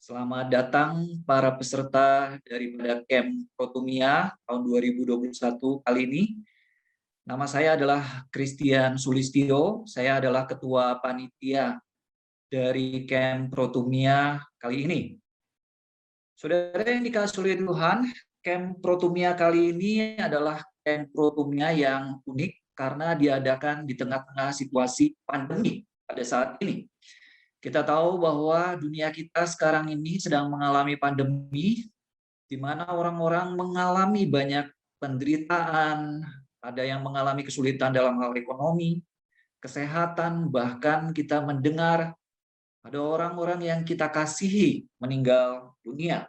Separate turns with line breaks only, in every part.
Selamat datang para peserta daripada Camp Protumia tahun 2021 kali ini. Nama saya adalah Christian Sulistyo, saya adalah Ketua Panitia dari Camp Protumia kali ini. Saudara yang dikasihi oleh Tuhan, Camp Protumia kali ini adalah Camp Protumia yang unik karena diadakan di tengah-tengah situasi pandemi pada saat ini. Kita tahu bahwa dunia kita sekarang ini sedang mengalami pandemi, di mana orang-orang mengalami banyak penderitaan, ada yang mengalami kesulitan dalam hal ekonomi, kesehatan, bahkan kita mendengar ada orang-orang yang kita kasihi meninggal dunia.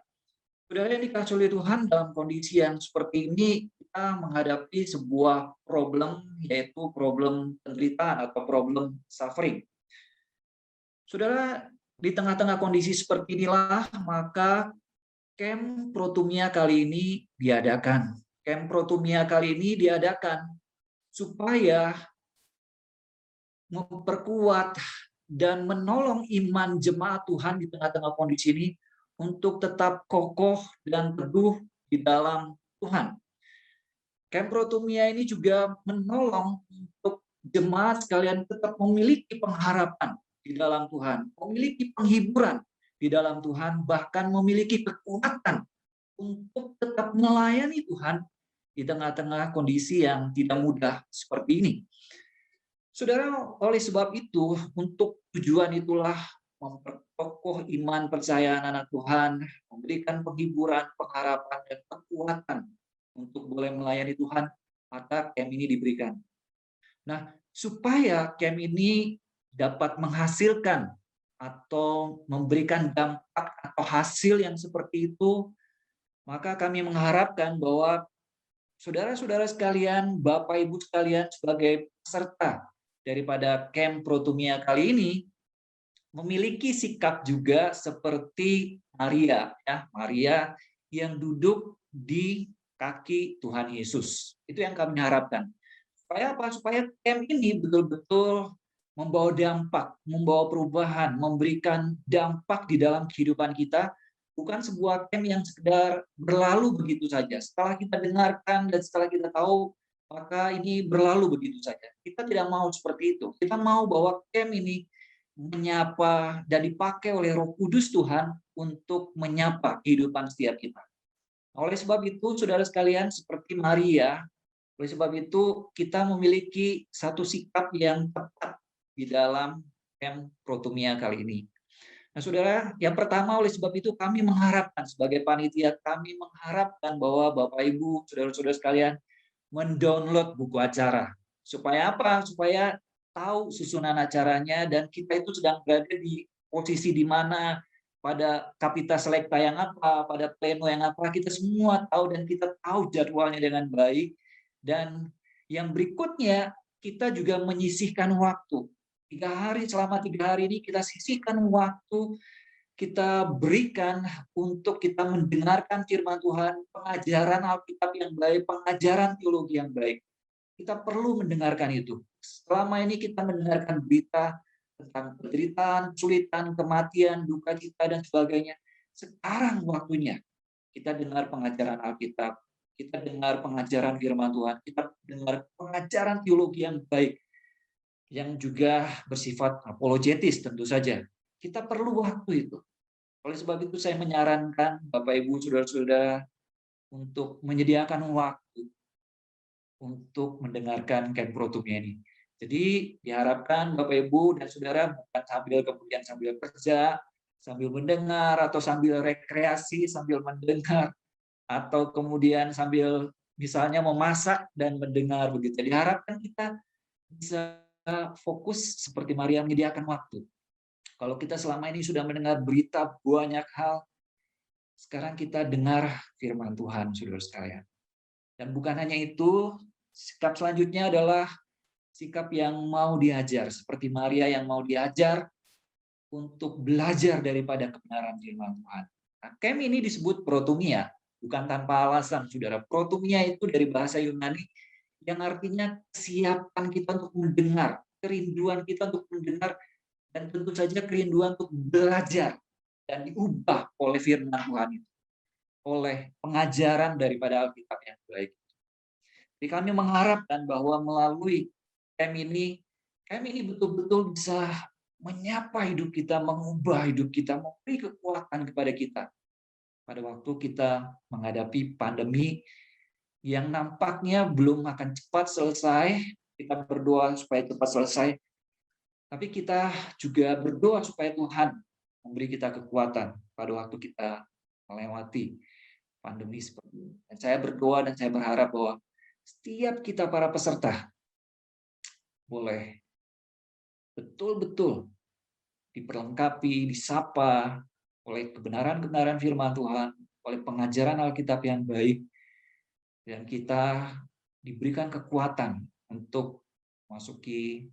Saudara yang dikasihi oleh Tuhan, dalam kondisi yang seperti ini, kita menghadapi sebuah problem, yaitu problem penderitaan atau problem suffering. Saudara, di tengah-tengah kondisi seperti inilah, maka Camp Protumia kali ini diadakan. Camp Protumia kali ini diadakan supaya memperkuat dan menolong iman jemaat Tuhan di tengah-tengah kondisi ini untuk tetap kokoh dan teguh di dalam Tuhan. Camp Protumia ini juga menolong untuk jemaat sekalian tetap memiliki pengharapan di dalam Tuhan, memiliki penghiburan di dalam Tuhan, bahkan memiliki kekuatan untuk tetap melayani Tuhan di tengah-tengah kondisi yang tidak mudah seperti ini. Saudara, oleh sebab itu, untuk tujuan itulah memperkokoh iman percayaan anak Tuhan, memberikan penghiburan, pengharapan, dan kekuatan untuk boleh melayani Tuhan, maka camp ini diberikan. Nah, supaya camp ini dapat menghasilkan atau memberikan dampak atau hasil yang seperti itu, maka kami mengharapkan bahwa saudara-saudara sekalian, Bapak Ibu sekalian sebagai peserta daripada camp Protumia kali ini memiliki sikap juga seperti Maria, ya, Maria yang duduk di kaki Tuhan Yesus. Itu yang kami harapkan. Supaya apa? Supaya camp ini betul-betul membawa dampak, membawa perubahan, memberikan dampak di dalam kehidupan kita, bukan sebuah camp yang sekedar berlalu begitu saja. Setelah kita dengarkan dan setelah kita tahu, maka ini berlalu begitu saja. Kita tidak mau seperti itu. Kita mau bahwa camp ini menyapa dan dipakai oleh Roh Kudus Tuhan untuk menyapa kehidupan setiap kita. Oleh sebab itu, saudara sekalian, seperti Maria, oleh sebab itu kita memiliki satu sikap yang tepat di dalam camp Protumia kali ini. Nah, saudara, yang pertama oleh sebab itu kami mengharapkan sebagai panitia, kami mengharapkan bahwa Bapak Ibu, saudara-saudara sekalian, mendownload buku acara. Supaya apa? Supaya tahu susunan acaranya dan kita itu sedang berada di posisi di mana, pada kapita selekta yang apa, pada pleno yang apa, kita semua tahu dan kita tahu jadwalnya dengan baik. Dan yang berikutnya, kita juga menyisihkan waktu. 3 hari, selama 3 hari ini kita sisihkan waktu, kita berikan untuk kita mendengarkan firman Tuhan, pengajaran Alkitab yang baik, pengajaran teologi yang baik. Kita perlu mendengarkan itu. Selama ini kita mendengarkan berita tentang penderitaan, kesulitan, kematian, duka cita, dan sebagainya. Sekarang waktunya kita dengar pengajaran Alkitab, kita dengar pengajaran firman Tuhan, kita dengar pengajaran teologi yang baik, yang juga bersifat apologetis tentu saja. Kita perlu waktu itu. Oleh sebab itu saya menyarankan Bapak Ibu Saudara-saudara untuk menyediakan waktu untuk mendengarkan Camp Protumia ini. Jadi diharapkan Bapak Ibu dan Saudara bukan kemudian sambil kerja, sambil mendengar, atau sambil rekreasi, sambil mendengar, atau kemudian sambil misalnya memasak dan mendengar begitu. Diharapkan kita bisa fokus seperti Maria menyediakan waktu. Kalau kita selama ini sudah mendengar berita banyak hal, sekarang kita dengar firman Tuhan, saudara sekalian. Dan bukan hanya itu, sikap selanjutnya adalah sikap yang mau diajar, seperti Maria yang mau diajar untuk belajar daripada kebenaran firman Tuhan. Nah, camp ini disebut protumia, bukan tanpa alasan, saudara. Protumia itu dari bahasa Yunani yang artinya kesiapan kita untuk mendengar, kerinduan kita untuk mendengar, dan tentu saja kerinduan untuk belajar. dan diubah oleh firman Tuhan itu, oleh pengajaran daripada Alkitab yang baik. Jadi kami mengharapkan bahwa melalui camp ini betul-betul bisa menyapa hidup kita, mengubah hidup kita, memberi kekuatan kepada kita. Pada waktu kita menghadapi pandemi yang nampaknya belum akan cepat selesai, kita berdoa supaya cepat selesai, tapi kita juga berdoa supaya Tuhan memberi kita kekuatan pada waktu kita melewati pandemi seperti ini. Dan saya berdoa dan saya berharap bahwa setiap kita para peserta boleh betul-betul diperlengkapi, disapa oleh kebenaran-kebenaran firman Tuhan, oleh pengajaran Alkitab yang baik, dan kita diberikan kekuatan untuk masuki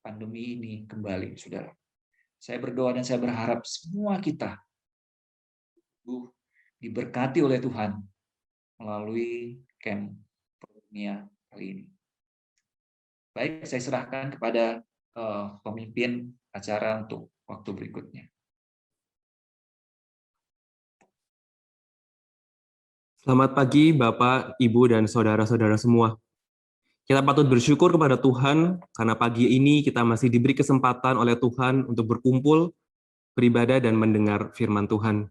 pandemi ini kembali, saudara. Saya berdoa dan saya berharap semua kita diberkati oleh Tuhan melalui camp Protopnia kali ini. Baik, saya serahkan kepada pemimpin acara untuk waktu berikutnya.
Selamat pagi Bapak, Ibu, dan saudara-saudara semua. Kita patut bersyukur kepada Tuhan karena pagi ini kita masih diberi kesempatan oleh Tuhan untuk berkumpul, beribadah, dan mendengar firman Tuhan.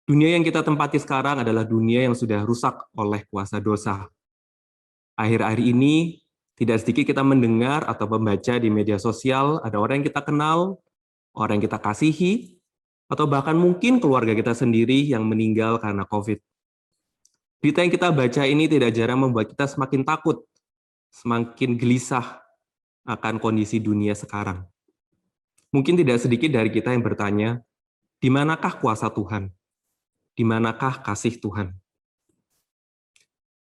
Dunia yang kita tempati sekarang adalah dunia yang sudah rusak oleh kuasa dosa. Akhir-akhir ini, tidak sedikit kita mendengar atau membaca di media sosial, ada orang yang kita kenal, orang yang kita kasihi, atau bahkan mungkin keluarga kita sendiri yang meninggal karena COVID. Berita yang kita baca ini tidak jarang membuat kita semakin takut, semakin gelisah akan kondisi dunia sekarang. Mungkin tidak sedikit dari kita yang bertanya, di manakah kuasa Tuhan? Di manakah kasih Tuhan?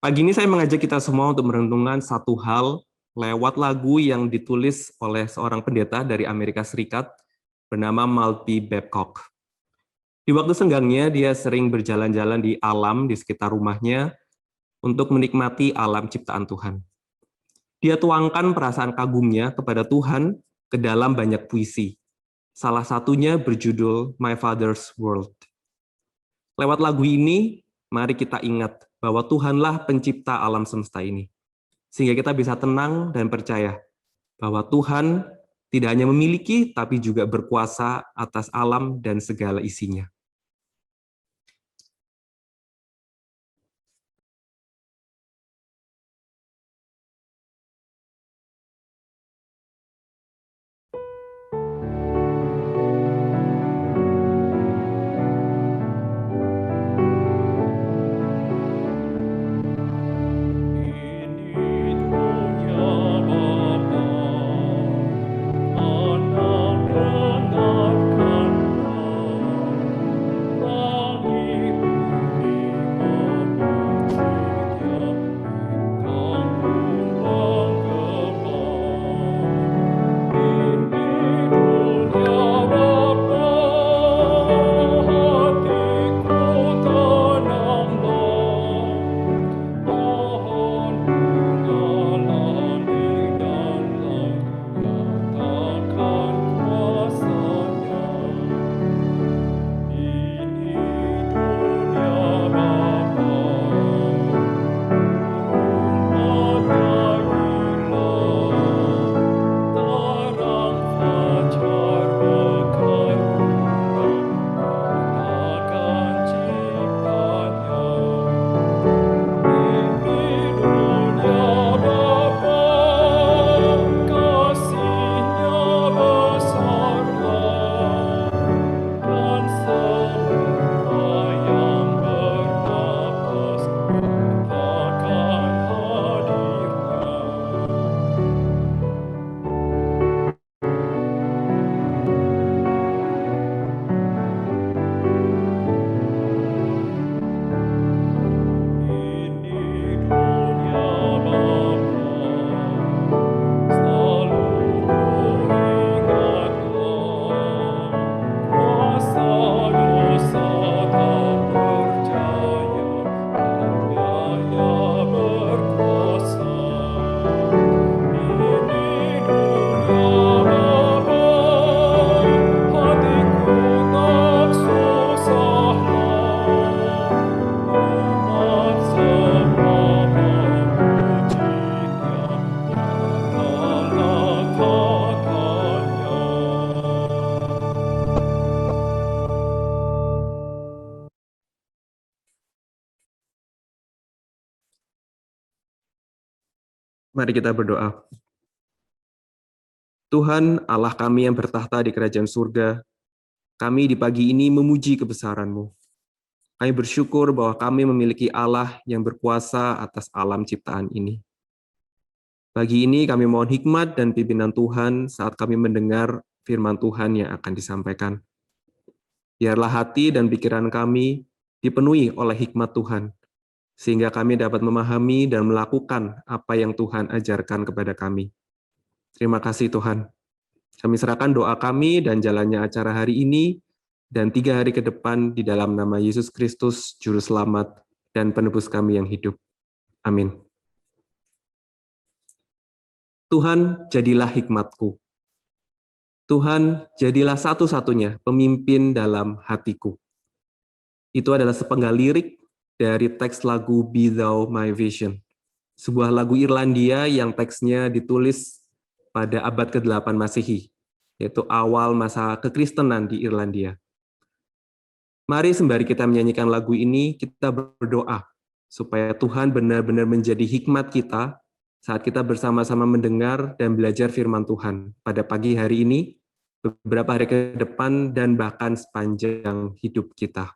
Pagi ini saya mengajak kita semua untuk merenungkan satu hal lewat lagu yang ditulis oleh seorang pendeta dari Amerika Serikat bernama Maltby Babcock. Di waktu senggangnya, dia sering berjalan-jalan di alam di sekitar rumahnya untuk menikmati alam ciptaan Tuhan. Dia tuangkan perasaan kagumnya kepada Tuhan ke dalam banyak puisi. Salah satunya berjudul My Father's World. Lewat lagu ini, mari kita ingat bahwa Tuhanlah pencipta alam semesta ini. Sehingga kita bisa tenang dan percaya bahwa Tuhan tidak hanya memiliki, tapi juga berkuasa atas alam dan segala isinya. Mari kita berdoa. Tuhan, Allah kami yang bertahta di kerajaan surga, kami di pagi ini memuji kebesaran-Mu. Kami bersyukur bahwa kami memiliki Allah yang berkuasa atas alam ciptaan ini. Pagi ini kami mohon hikmat dan pimpinan Tuhan saat kami mendengar firman Tuhan yang akan disampaikan. Biarlah hati dan pikiran kami dipenuhi oleh hikmat Tuhan, sehingga kami dapat memahami dan melakukan apa yang Tuhan ajarkan kepada kami. Terima kasih Tuhan. Kami serahkan doa kami dan jalannya acara hari ini dan 3 hari ke depan di dalam nama Yesus Kristus, Juru Selamat dan Penebus kami yang hidup. Amin. Tuhan, jadilah hikmatku. Tuhan, jadilah satu-satunya pemimpin dalam hatiku. Itu adalah sepenggal lirik dari teks lagu Be Thou My Vision, sebuah lagu Irlandia yang teksnya ditulis pada abad ke-8 Masehi, yaitu awal masa kekristenan di Irlandia. Mari sembari kita menyanyikan lagu ini, kita berdoa supaya Tuhan benar-benar menjadi hikmat kita saat kita bersama-sama mendengar dan belajar firman Tuhan pada pagi hari ini, beberapa hari ke depan, dan bahkan sepanjang hidup kita.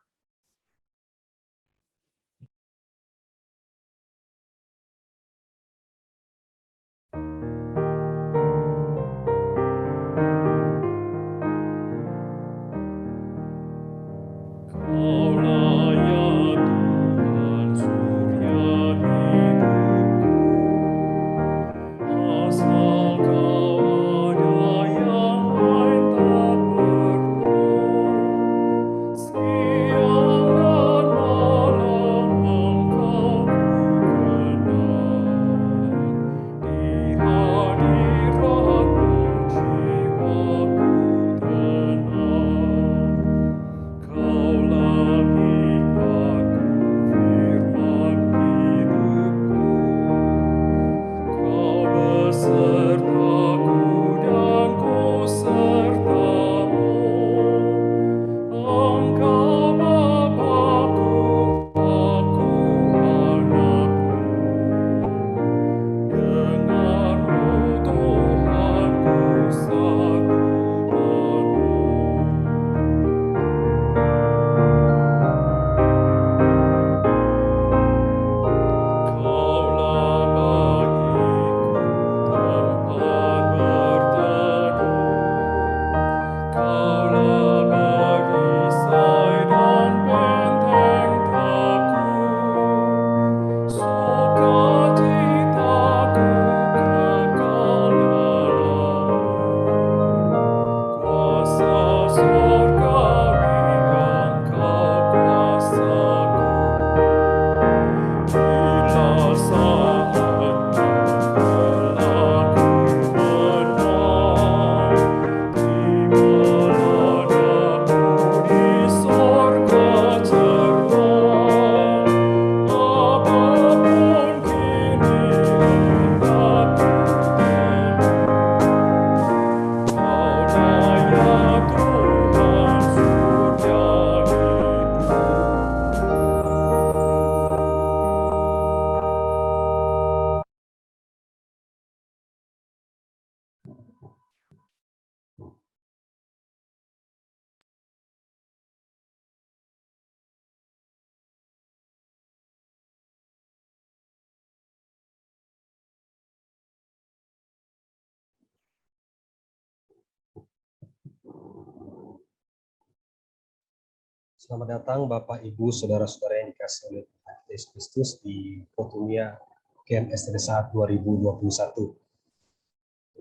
Selamat datang Bapak, Ibu, Saudara-saudara yang dikasihi oleh Tuhan Yesus Kristus di Protumia Camp STDSA 2021.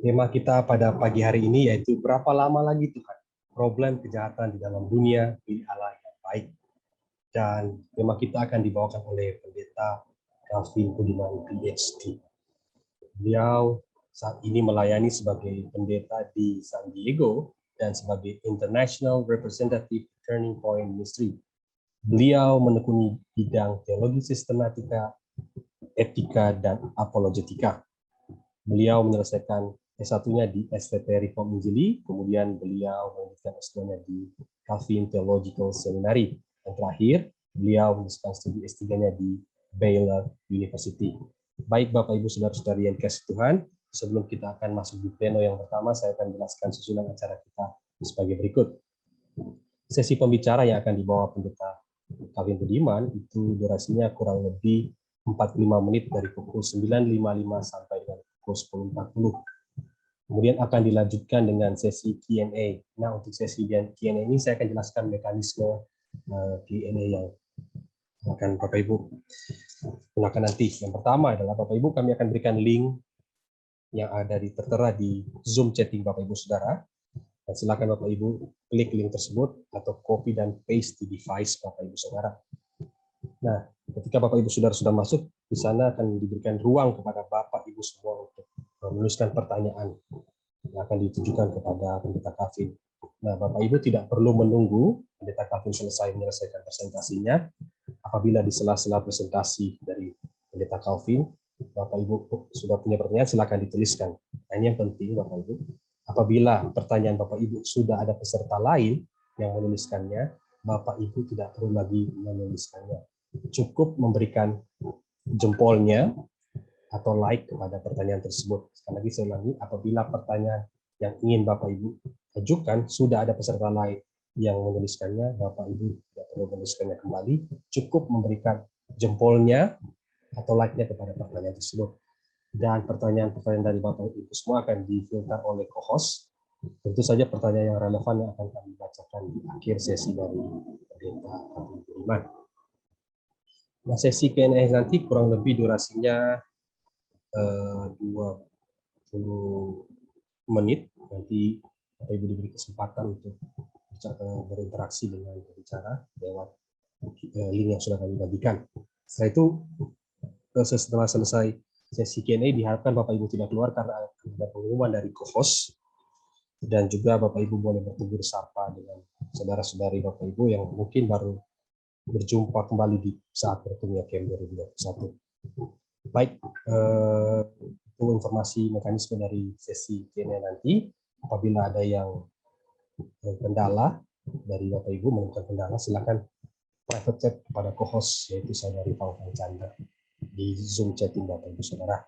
Tema kita pada pagi hari ini yaitu berapa lama lagi Tuhan? Problem kejahatan di dalam dunia, pilih Allah yang baik. Dan tema kita akan dibawakan oleh Pendeta Calvin Budiman PhD. Beliau saat ini melayani sebagai pendeta di San Diego dan sebagai International Representative Turning Point Ministry. Beliau menekuni bidang teologi sistematika, etika, dan apologetika. Beliau menyelesaikan S1-nya di STT Reform Injili, kemudian beliau melanjutkan S2-nya di Calvin Theological Seminary. Dan terakhir, beliau menyelesaikan studi S3-nya di Baylor University. Baik Bapak Ibu Saudara-saudari yang dikasihi Tuhan, sebelum kita akan masuk di pleno yang pertama, saya akan jelaskan susunan acara kita sebagai berikut. Sesi pembicara yang akan dibawa Pendeta Calvin Budiman itu durasinya kurang lebih 45 menit dari pukul 9.55 sampai dengan pukul 10.40. Kemudian akan dilanjutkan dengan sesi Q&A. Nah, untuk sesi Q&A ini saya akan jelaskan mekanisme Q&A yang akan Bapak Ibu gunakan nanti. Yang pertama adalah Bapak Ibu, kami akan berikan link yang ada tertera di Zoom chatting Bapak Ibu Saudara. Dan silakan Bapak Ibu klik link tersebut atau copy dan paste di device Bapak Ibu Saudara. Nah, ketika Bapak Ibu Saudara sudah masuk, di sana akan diberikan ruang kepada Bapak Ibu semua untuk menuliskan pertanyaan yang akan ditujukan kepada Pendeta Calvin. Nah, Bapak Ibu tidak perlu menunggu Pendeta Calvin selesai menyelesaikan presentasinya. Apabila di sela-sela presentasi dari Pendeta Calvin, Bapak Ibu sudah punya pertanyaan, silakan dituliskan. Nah, ini yang penting Bapak Ibu. Apabila pertanyaan Bapak Ibu sudah ada peserta lain yang menuliskannya, Bapak Ibu tidak perlu lagi menuliskannya. Cukup memberikan jempolnya atau like kepada pertanyaan tersebut. Sekali lagi saya ulangi, apabila pertanyaan yang ingin Bapak Ibu ajukan sudah ada peserta lain yang menuliskannya, Bapak Ibu tidak perlu menuliskannya kembali, cukup memberikan jempolnya atau like-nya kepada pertanyaan tersebut. Dan pertanyaan-pertanyaan dari Bapak Ibu semua akan difilter oleh co-host. Tentu saja pertanyaan yang relevan yang akan kami bacakan di akhir sesi dari Pendeta Calvin Budiman. Nah, sesi Q&A nanti kurang lebih durasinya 20 menit. Nanti Bapak Ibu diberi kesempatan untuk berinteraksi dengan pembicara lewat link yang sudah kami bagikan. Setelah itu, setelah selesai sesi Q&A, diharapkan Bapak Ibu tidak keluar karena ada pengumuman dari co-host, dan juga Bapak Ibu boleh bertegur sapa dengan saudara-saudari Bapak Ibu yang mungkin baru berjumpa kembali di saat bertemu Camp 2021. Baik, itu informasi mekanisme dari sesi Q&A nanti. Apabila ada yang kendala dari Bapak Ibu menemukan kendala, silakan private chat kepada co-host, yaitu saya dari Paul Chandra di Zoom chatting Bapak Ibu Saudara.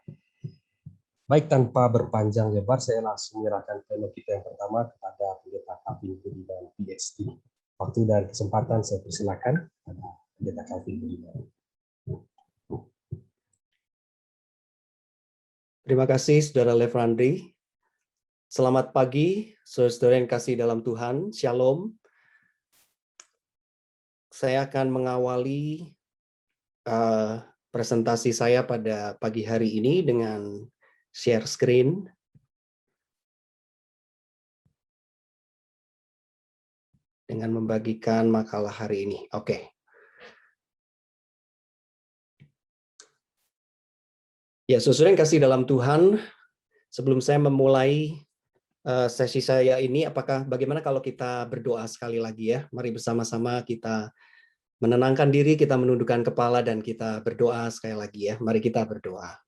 Baik, tanpa berpanjang lebar, saya langsung menyerahkan pleno kita yang pertama kepada Pendeta Calvin Budiman, PhD. Waktu dan kesempatan saya persilakan kepada Pendeta Calvin Budiman.
Terima kasih, Saudara Lefrandri. Selamat pagi, saudara-saudara yang kasih dalam Tuhan. Shalom. Saya akan mengawali presentasi saya pada pagi hari ini dengan share screen. Dengan membagikan makalah hari ini. Oke. Ya, saudara yang kasih dalam Tuhan, sebelum saya memulai sesi saya ini, bagaimana kalau kita berdoa sekali lagi ya? Mari bersama-sama kita menenangkan diri, kita menundukkan kepala, dan kita berdoa sekali lagi ya. Mari kita berdoa.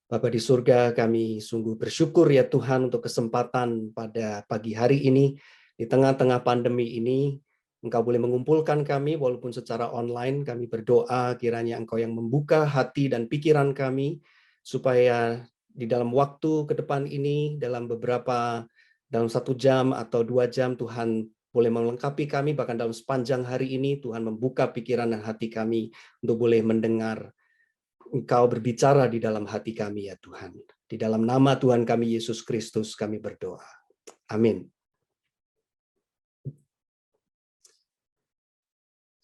Bapa di surga, kami sungguh bersyukur ya Tuhan untuk kesempatan pada pagi hari ini. Di tengah-tengah pandemi ini, Engkau boleh mengumpulkan kami walaupun secara online. Kami berdoa kiranya Engkau yang membuka hati dan pikiran kami, supaya di dalam waktu ke depan ini, dalam 1 jam atau 2 jam, Tuhan boleh melengkapi kami, bahkan dalam sepanjang hari ini, Tuhan membuka pikiran dan hati kami untuk boleh mendengar Engkau berbicara di dalam hati kami ya Tuhan. Di dalam nama Tuhan kami Yesus Kristus kami berdoa. Amin.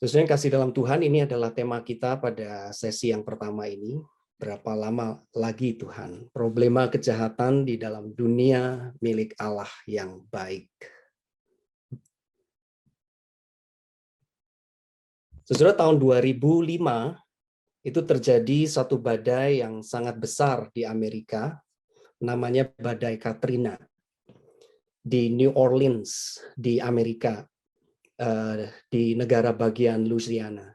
Sesuai yang kasih dalam Tuhan, ini adalah tema kita pada sesi yang pertama ini. Berapa lama lagi Tuhan? Problema kejahatan di dalam dunia milik Allah yang baik. Sesudah tahun 2005, itu terjadi satu badai yang sangat besar di Amerika, namanya Badai Katrina, di New Orleans, di Amerika. Di negara bagian Louisiana.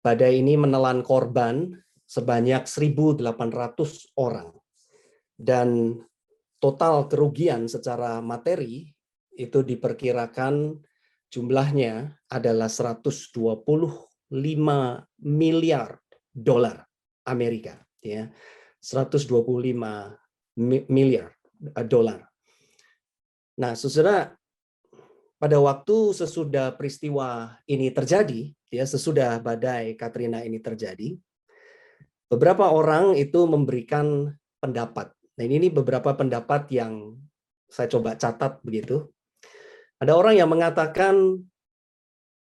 Badai ini menelan korban sebanyak 1.800 orang. Dan total kerugian secara materi itu diperkirakan jumlahnya adalah $125 miliar Amerika, ya. 125 miliar dolar. Nah, saudara, pada waktu sesudah peristiwa ini terjadi, ya, sesudah badai Katrina ini terjadi, beberapa orang itu memberikan pendapat. Nah, ini beberapa pendapat yang saya coba catat begitu. Ada orang yang mengatakan,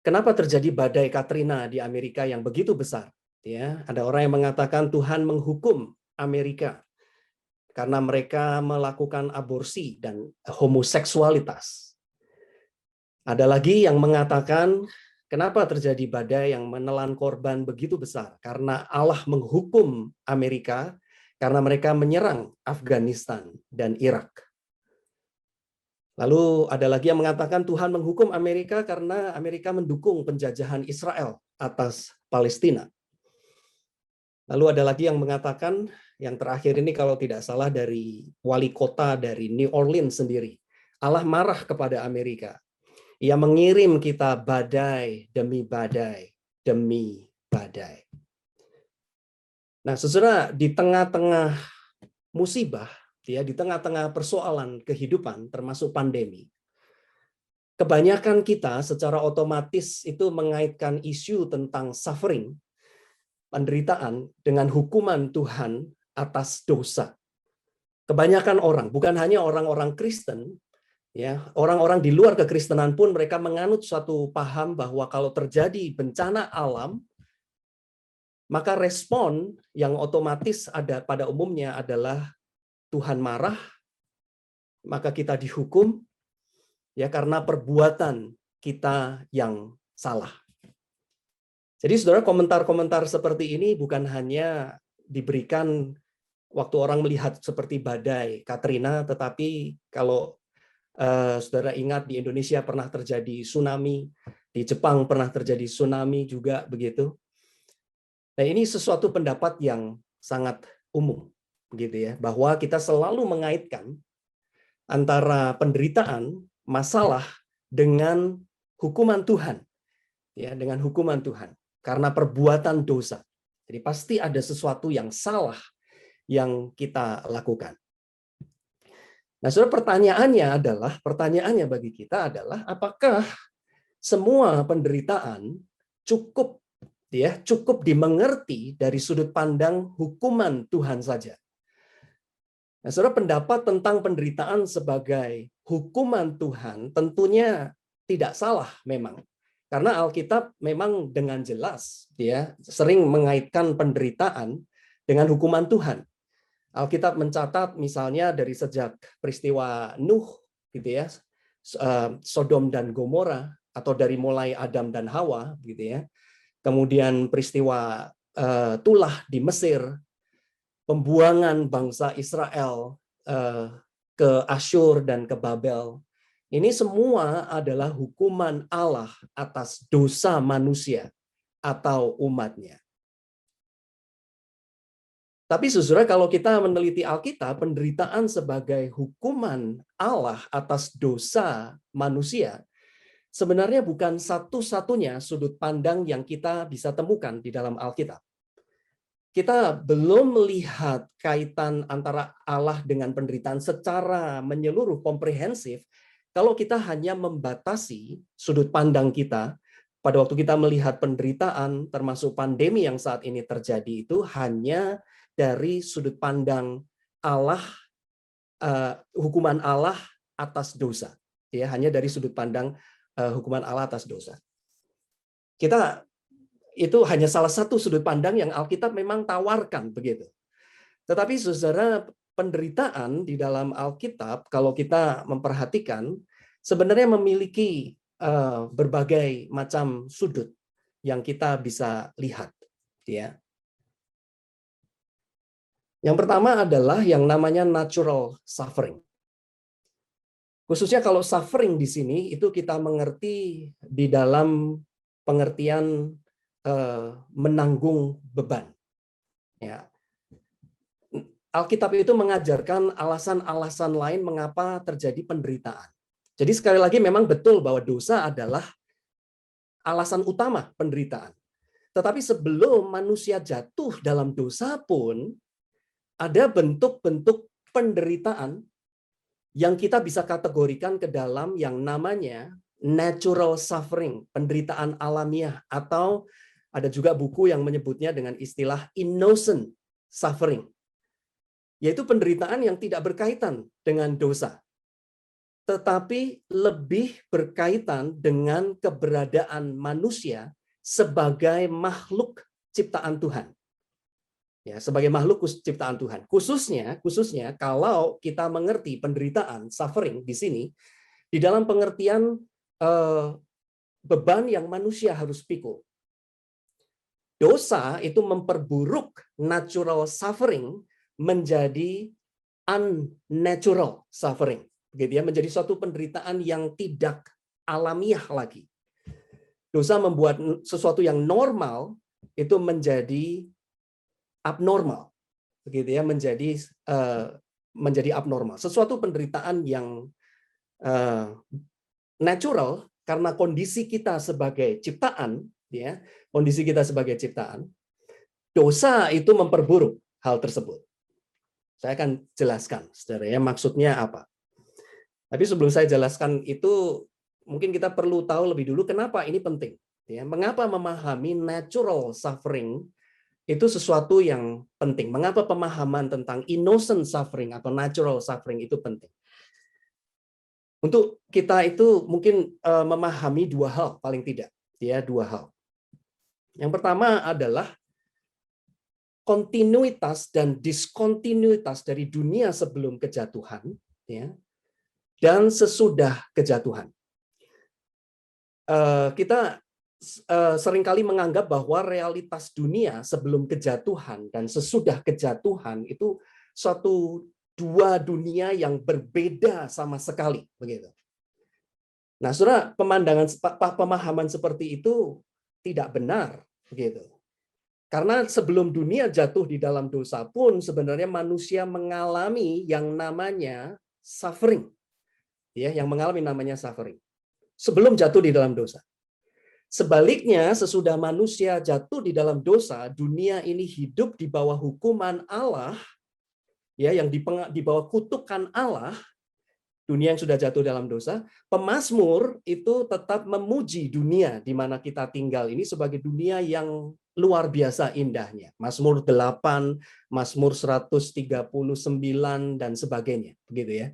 kenapa terjadi badai Katrina di Amerika yang begitu besar? Ya, ada orang yang mengatakan Tuhan menghukum Amerika karena mereka melakukan aborsi dan homoseksualitas. Ada lagi yang mengatakan, kenapa terjadi badai yang menelan korban begitu besar? Karena Allah menghukum Amerika karena mereka menyerang Afghanistan dan Irak. Lalu ada lagi yang mengatakan Tuhan menghukum Amerika karena Amerika mendukung penjajahan Israel atas Palestina. Lalu ada lagi yang mengatakan, yang terakhir ini kalau tidak salah dari wali kota dari New Orleans sendiri, Allah marah kepada Amerika. Ia mengirim kita badai demi badai demi badai. Nah, saudara, di tengah-tengah musibah, ya, di tengah-tengah persoalan kehidupan, termasuk pandemi, kebanyakan kita secara otomatis itu mengaitkan isu tentang suffering, penderitaan, dengan hukuman Tuhan atas dosa. Kebanyakan orang, bukan hanya orang-orang Kristen, ya, orang-orang di luar kekristenan pun mereka menganut suatu paham bahwa kalau terjadi bencana alam, maka respon yang otomatis ada pada umumnya adalah Tuhan marah, maka kita dihukum, ya, karena perbuatan kita yang salah. Jadi saudara, komentar-komentar seperti ini bukan hanya diberikan waktu orang melihat seperti badai Katrina, tetapi kalau saudara ingat di Indonesia pernah terjadi tsunami, di Jepang pernah terjadi tsunami juga begitu. Nah, ini sesuatu pendapat yang sangat umum, begitu ya, bahwa kita selalu mengaitkan antara penderitaan, masalah dengan hukuman Tuhan, ya, dengan hukuman Tuhan karena perbuatan dosa. Jadi pasti ada sesuatu yang salah yang kita lakukan. Nah, saudara, pertanyaannya bagi kita adalah apakah semua penderitaan cukup dimengerti dari sudut pandang hukuman Tuhan saja? Nah, saudara, pendapat tentang penderitaan sebagai hukuman Tuhan tentunya tidak salah memang. Karena Alkitab memang dengan jelas sering mengaitkan penderitaan dengan hukuman Tuhan. Alkitab mencatat misalnya dari sejak peristiwa Nuh, gitu ya, Sodom dan Gomora, atau dari mulai Adam dan Hawa, gitu ya. Kemudian peristiwa Tulah di Mesir, pembuangan bangsa Israel ke Asyur dan ke Babel. Ini semua adalah hukuman Allah atas dosa manusia atau umatnya. Tapi saudara, kalau kita meneliti Alkitab, penderitaan sebagai hukuman Allah atas dosa manusia sebenarnya bukan satu-satunya sudut pandang yang kita bisa temukan di dalam Alkitab. Kita belum melihat kaitan antara Allah dengan penderitaan secara menyeluruh, komprehensif, kalau kita hanya membatasi sudut pandang kita pada waktu kita melihat penderitaan, termasuk pandemi yang saat ini terjadi, itu hanya dari sudut pandang Allah, hukuman Allah atas dosa, ya, hanya dari sudut pandang hukuman Allah atas dosa. Itu hanya salah satu sudut pandang yang Alkitab memang tawarkan begitu. Tetapi saudara, penderitaan di dalam Alkitab kalau kita memperhatikan sebenarnya memiliki berbagai macam sudut yang kita bisa lihat, ya. Yang pertama adalah yang namanya natural suffering. Khususnya kalau suffering di sini itu kita mengerti di dalam pengertian menanggung beban. Ya. Alkitab itu mengajarkan alasan-alasan lain mengapa terjadi penderitaan. Jadi sekali lagi memang betul bahwa dosa adalah alasan utama penderitaan. Tetapi sebelum manusia jatuh dalam dosa pun, ada bentuk-bentuk penderitaan yang kita bisa kategorikan ke dalam yang namanya natural suffering, penderitaan alamiah, atau ada juga buku yang menyebutnya dengan istilah innocent suffering, yaitu penderitaan yang tidak berkaitan dengan dosa, tetapi lebih berkaitan dengan keberadaan manusia sebagai makhluk ciptaan Tuhan. Ya, sebagai makhluk ciptaan Tuhan. Khususnya kalau kita mengerti penderitaan, suffering di sini, di dalam pengertian beban yang manusia harus pikul. Dosa itu memperburuk natural suffering menjadi unnatural suffering. Begitu ya, menjadi suatu penderitaan yang tidak alamiah lagi. Dosa membuat sesuatu yang normal itu menjadi abnormal, begitu ya, menjadi abnormal. Sesuatu penderitaan yang natural karena kondisi kita sebagai ciptaan, ya, kondisi kita sebagai ciptaan. Dosa itu memperburuk hal tersebut. Saya akan jelaskan, saudara, ya, maksudnya apa. Tapi sebelum saya jelaskan itu, mungkin kita perlu tahu lebih dulu kenapa ini penting. Ya, mengapa memahami natural suffering itu sesuatu yang penting. Mengapa pemahaman tentang innocent suffering atau natural suffering itu penting? Untuk kita itu mungkin memahami dua hal paling tidak, ya, dua hal. Yang pertama adalah kontinuitas dan diskontinuitas dari dunia sebelum kejatuhan, ya, dan sesudah kejatuhan. Kita seringkali menganggap bahwa realitas dunia sebelum kejatuhan dan sesudah kejatuhan itu dua dunia yang berbeda sama sekali, begitu. Nah, saudara, pemahaman seperti itu tidak benar, begitu. Karena sebelum dunia jatuh di dalam dosa pun sebenarnya manusia mengalami yang namanya suffering, ya, yang mengalami namanya suffering sebelum jatuh di dalam dosa. Sebaliknya, sesudah manusia jatuh di dalam dosa, dunia ini hidup di bawah hukuman Allah, ya, yang di bawah kutukan Allah, dunia yang sudah jatuh dalam dosa. Pemazmur itu tetap memuji dunia di mana kita tinggal ini sebagai dunia yang luar biasa indahnya. Mazmur 8, Mazmur 139 dan sebagainya, begitu ya.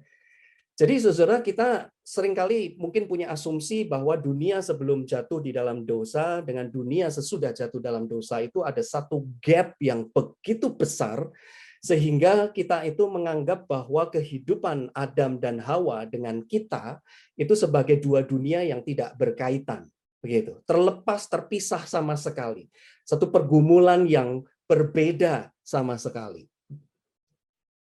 Jadi saudara, kita seringkali mungkin punya asumsi bahwa dunia sebelum jatuh di dalam dosa dengan dunia sesudah jatuh dalam dosa itu ada satu gap yang begitu besar sehingga kita itu menganggap bahwa kehidupan Adam dan Hawa dengan kita itu sebagai dua dunia yang tidak berkaitan, begitu. Terlepas, terpisah sama sekali. Satu pergumulan yang berbeda sama sekali.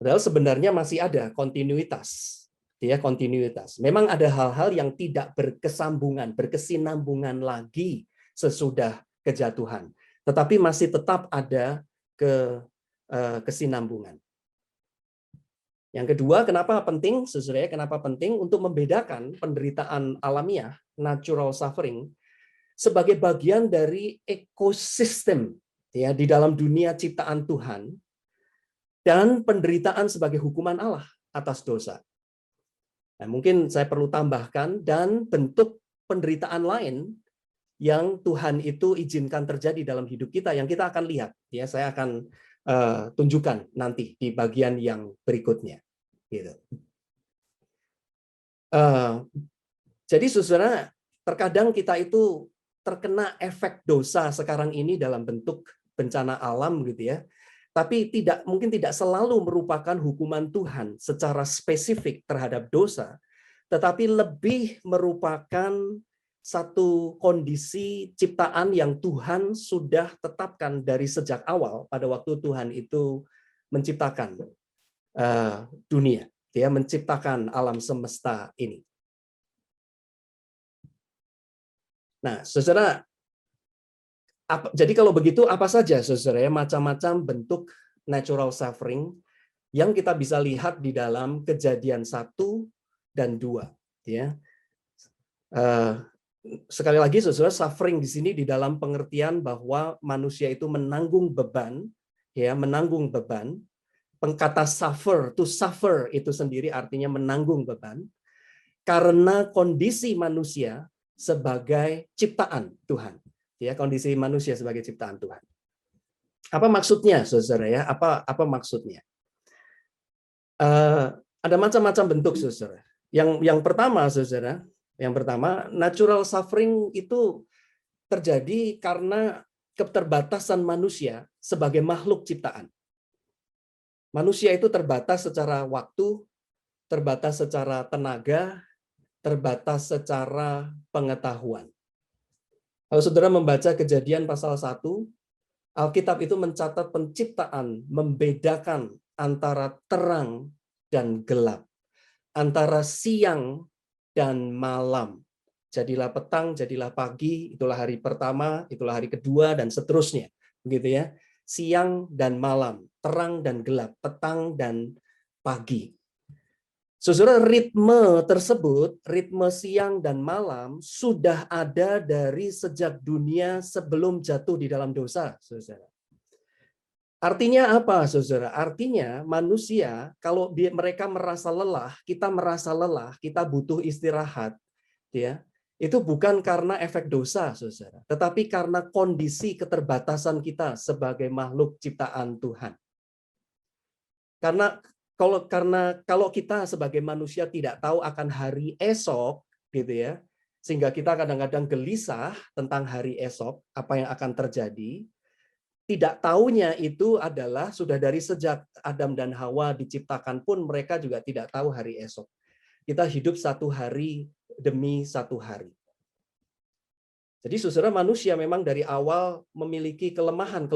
Padahal sebenarnya masih ada kontinuitas. Ya, kontinuitas. Memang ada hal-hal yang tidak berkesambungan, berkesinambungan lagi sesudah kejatuhan. Tetapi masih tetap ada kesinambungan. Yang kedua, kenapa penting, saudara? Kenapa penting untuk membedakan penderitaan alamiah, natural suffering, sebagai bagian dari ekosistem, ya, di dalam dunia ciptaan Tuhan, dan penderitaan sebagai hukuman Allah atas dosa. Nah, mungkin saya perlu tambahkan, dan bentuk penderitaan lain yang Tuhan itu izinkan terjadi dalam hidup kita, yang kita akan lihat. Ya, saya akan tunjukkan nanti di bagian yang berikutnya. Gitu. Jadi, saudara, terkadang kita itu terkena efek dosa sekarang ini dalam bentuk bencana alam, gitu ya. Tapi mungkin tidak selalu merupakan hukuman Tuhan secara spesifik terhadap dosa, tetapi lebih merupakan satu kondisi ciptaan yang Tuhan sudah tetapkan dari sejak awal pada waktu Tuhan itu menciptakan dunia, dia menciptakan alam semesta ini. Nah, saudara, jadi kalau begitu apa saja, saudara, ya, macam-macam bentuk natural suffering yang kita bisa lihat di dalam Kejadian 1 dan 2, ya. sekali lagi saudara, suffering di sini di dalam pengertian bahwa manusia itu menanggung beban, ya, menanggung beban. Kata suffer, to suffer itu sendiri artinya menanggung beban karena kondisi manusia sebagai ciptaan Tuhan. Ya, kondisi manusia sebagai ciptaan Tuhan. Apa maksudnya, saudara ya? Apa maksudnya? Ada macam-macam bentuk, saudara. Yang pertama, saudara, yang pertama, natural suffering itu terjadi karena keterbatasan manusia sebagai makhluk ciptaan. Manusia itu terbatas secara waktu, terbatas secara tenaga, terbatas secara pengetahuan. Kalau saudara membaca Kejadian pasal 1, Alkitab itu mencatat penciptaan membedakan antara terang dan gelap, antara siang dan malam. Jadilah petang, jadilah pagi, itulah hari pertama, itulah hari kedua, dan seterusnya. Begitu ya. Siang dan malam, terang dan gelap, petang dan pagi. Saudara, ritme tersebut, ritme siang dan malam, sudah ada dari sejak dunia sebelum jatuh di dalam dosa, saudara. Artinya apa, saudara? Artinya manusia, kalau mereka merasa lelah, kita butuh istirahat, ya. Itu bukan karena efek dosa, saudara, tetapi karena kondisi keterbatasan kita sebagai makhluk ciptaan Tuhan. Karena kalau kita sebagai manusia tidak tahu akan hari esok, gitu ya, sehingga kita kadang-kadang gelisah tentang hari esok, apa yang akan terjadi. Tidak taunya itu adalah sudah dari sejak Adam dan Hawa diciptakan pun mereka juga tidak tahu hari esok. Kita hidup satu hari demi satu hari. Jadi saudara, manusia memang dari awal memiliki kelemahan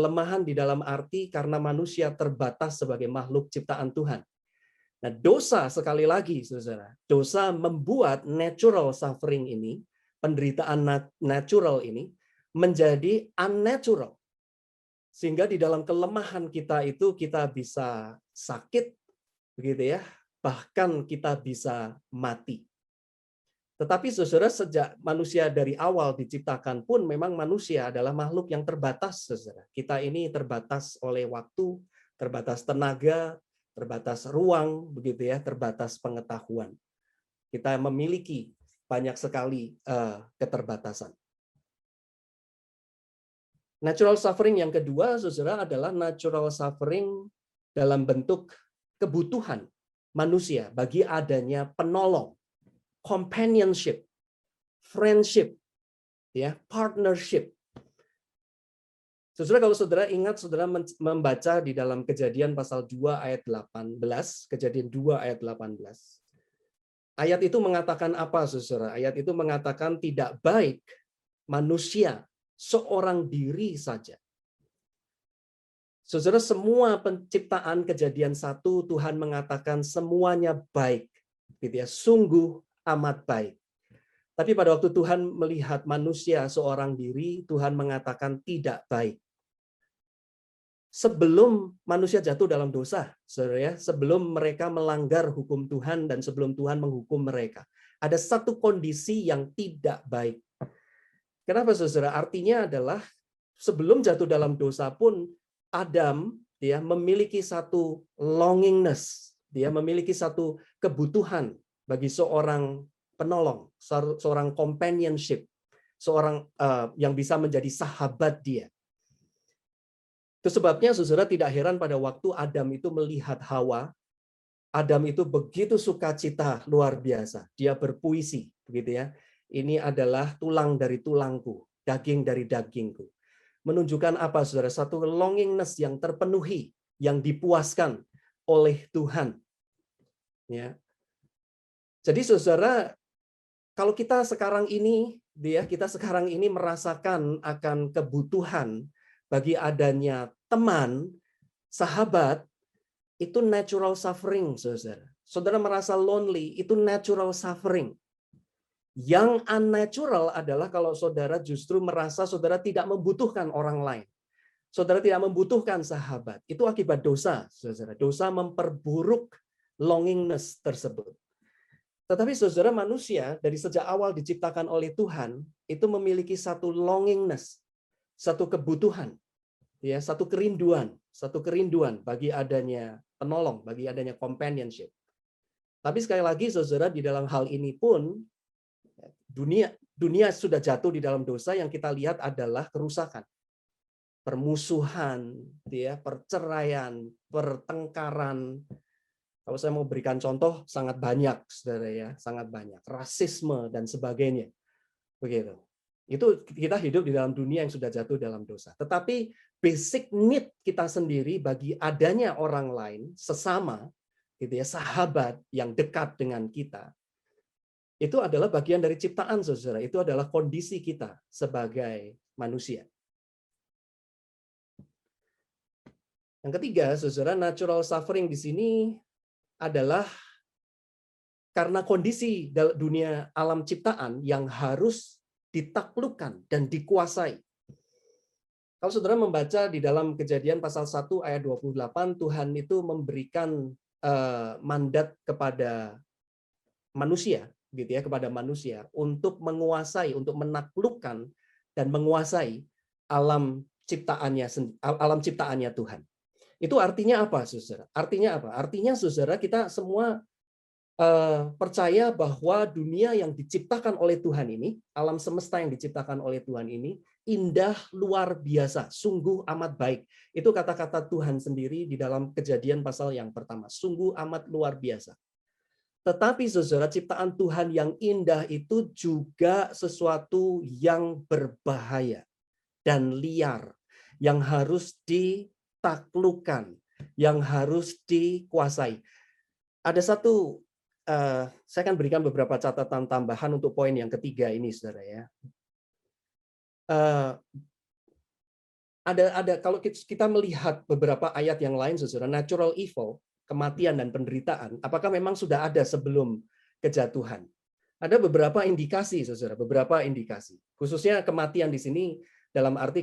di dalam arti karena manusia terbatas sebagai makhluk ciptaan Tuhan. Nah, dosa sekali lagi saudara, dosa membuat natural suffering ini, penderitaan natural ini menjadi unnatural. Sehingga di dalam kelemahan kita itu kita bisa sakit, begitu ya, bahkan kita bisa mati. Tetapi saudara, sejak manusia dari awal diciptakan pun memang manusia adalah makhluk yang terbatas, saudara. Kita ini terbatas oleh waktu, terbatas tenaga, terbatas ruang, begitu ya, terbatas pengetahuan. Kita memiliki banyak sekali keterbatasan. Natural suffering yang kedua, saudara, adalah natural suffering dalam bentuk kebutuhan manusia bagi adanya penolong, companionship, friendship, ya, partnership. Saudara, kalau saudara ingat, saudara membaca di dalam Kejadian pasal 2 ayat 18, Kejadian 2 ayat 18. Ayat itu mengatakan apa, saudara? Ayat itu mengatakan tidak baik manusia seorang diri saja. Saudara, semua penciptaan Kejadian 1 Tuhan mengatakan semuanya baik, gitu ya, sungguh amat baik. Tapi pada waktu Tuhan melihat manusia seorang diri, Tuhan mengatakan tidak baik. Sebelum manusia jatuh dalam dosa, saudara ya, sebelum mereka melanggar hukum Tuhan dan sebelum Tuhan menghukum mereka, ada satu kondisi yang tidak baik. Kenapa, saudara? Artinya adalah sebelum jatuh dalam dosa pun Adam dia memiliki satu longingness, dia memiliki satu kebutuhan bagi seorang penolong, seorang companionship, seorang yang bisa menjadi sahabat dia. Itu sebabnya saudara tidak heran pada waktu Adam itu melihat Hawa, Adam itu begitu sukacita luar biasa. Dia berpuisi, begitu ya. Ini adalah tulang dari tulangku, daging dari dagingku. Menunjukkan apa, saudara? Satu longingness yang terpenuhi, yang dipuaskan oleh Tuhan. Ya. Jadi saudara, kalau kita sekarang ini merasakan akan kebutuhan bagi adanya teman, sahabat, itu natural suffering, saudara. Saudara merasa lonely, itu natural suffering. Yang unnatural adalah kalau saudara justru merasa saudara tidak membutuhkan orang lain. Saudara tidak membutuhkan sahabat. Itu akibat dosa, saudara. Dosa memperburuk longingness tersebut. Tetapi saudara, manusia dari sejak awal diciptakan oleh Tuhan itu memiliki satu longingness, satu kebutuhan, ya, satu kerinduan bagi adanya penolong, bagi adanya companionship. Tapi sekali lagi saudara, di dalam hal ini pun dunia sudah jatuh di dalam dosa. Yang kita lihat adalah kerusakan, permusuhan, ya, perceraian, pertengkaran. Kalau saya mau berikan contoh, sangat banyak, saudara, ya, sangat banyak, rasisme dan sebagainya, begitu. Itu kita hidup di dalam dunia yang sudah jatuh dalam dosa. Tetapi basic need kita sendiri bagi adanya orang lain, sesama, gitu ya, sahabat yang dekat dengan kita, itu adalah bagian dari ciptaan, saudara. Itu adalah kondisi kita sebagai manusia. Yang ketiga, saudara, natural suffering di sini adalah karena kondisi dunia alam ciptaan yang harus ditaklukkan dan dikuasai. Kalau saudara membaca di dalam Kejadian pasal 1 ayat 28, Tuhan itu memberikan mandat kepada manusia, gitu ya, kepada manusia untuk menguasai, untuk menaklukkan dan menguasai alam ciptaannya Tuhan. Itu artinya apa, saudara? Artinya apa? Artinya, saudara, kita semua percaya bahwa dunia yang diciptakan oleh Tuhan ini, alam semesta yang diciptakan oleh Tuhan ini, indah luar biasa, sungguh amat baik. Itu kata-kata Tuhan sendiri di dalam Kejadian pasal yang pertama, sungguh amat luar biasa. Tetapi saudara, ciptaan Tuhan yang indah itu juga sesuatu yang berbahaya dan liar, yang harus ditaklukkan, yang harus dikuasai. Ada satu, saya akan berikan beberapa catatan tambahan untuk poin yang ketiga ini, saudara, ya. Ada kalau kita melihat beberapa ayat yang lain, saudara, natural evil, kematian dan penderitaan, apakah memang sudah ada sebelum kejatuhan? Ada beberapa indikasi, saudara, beberapa indikasi. Khususnya kematian di sini dalam arti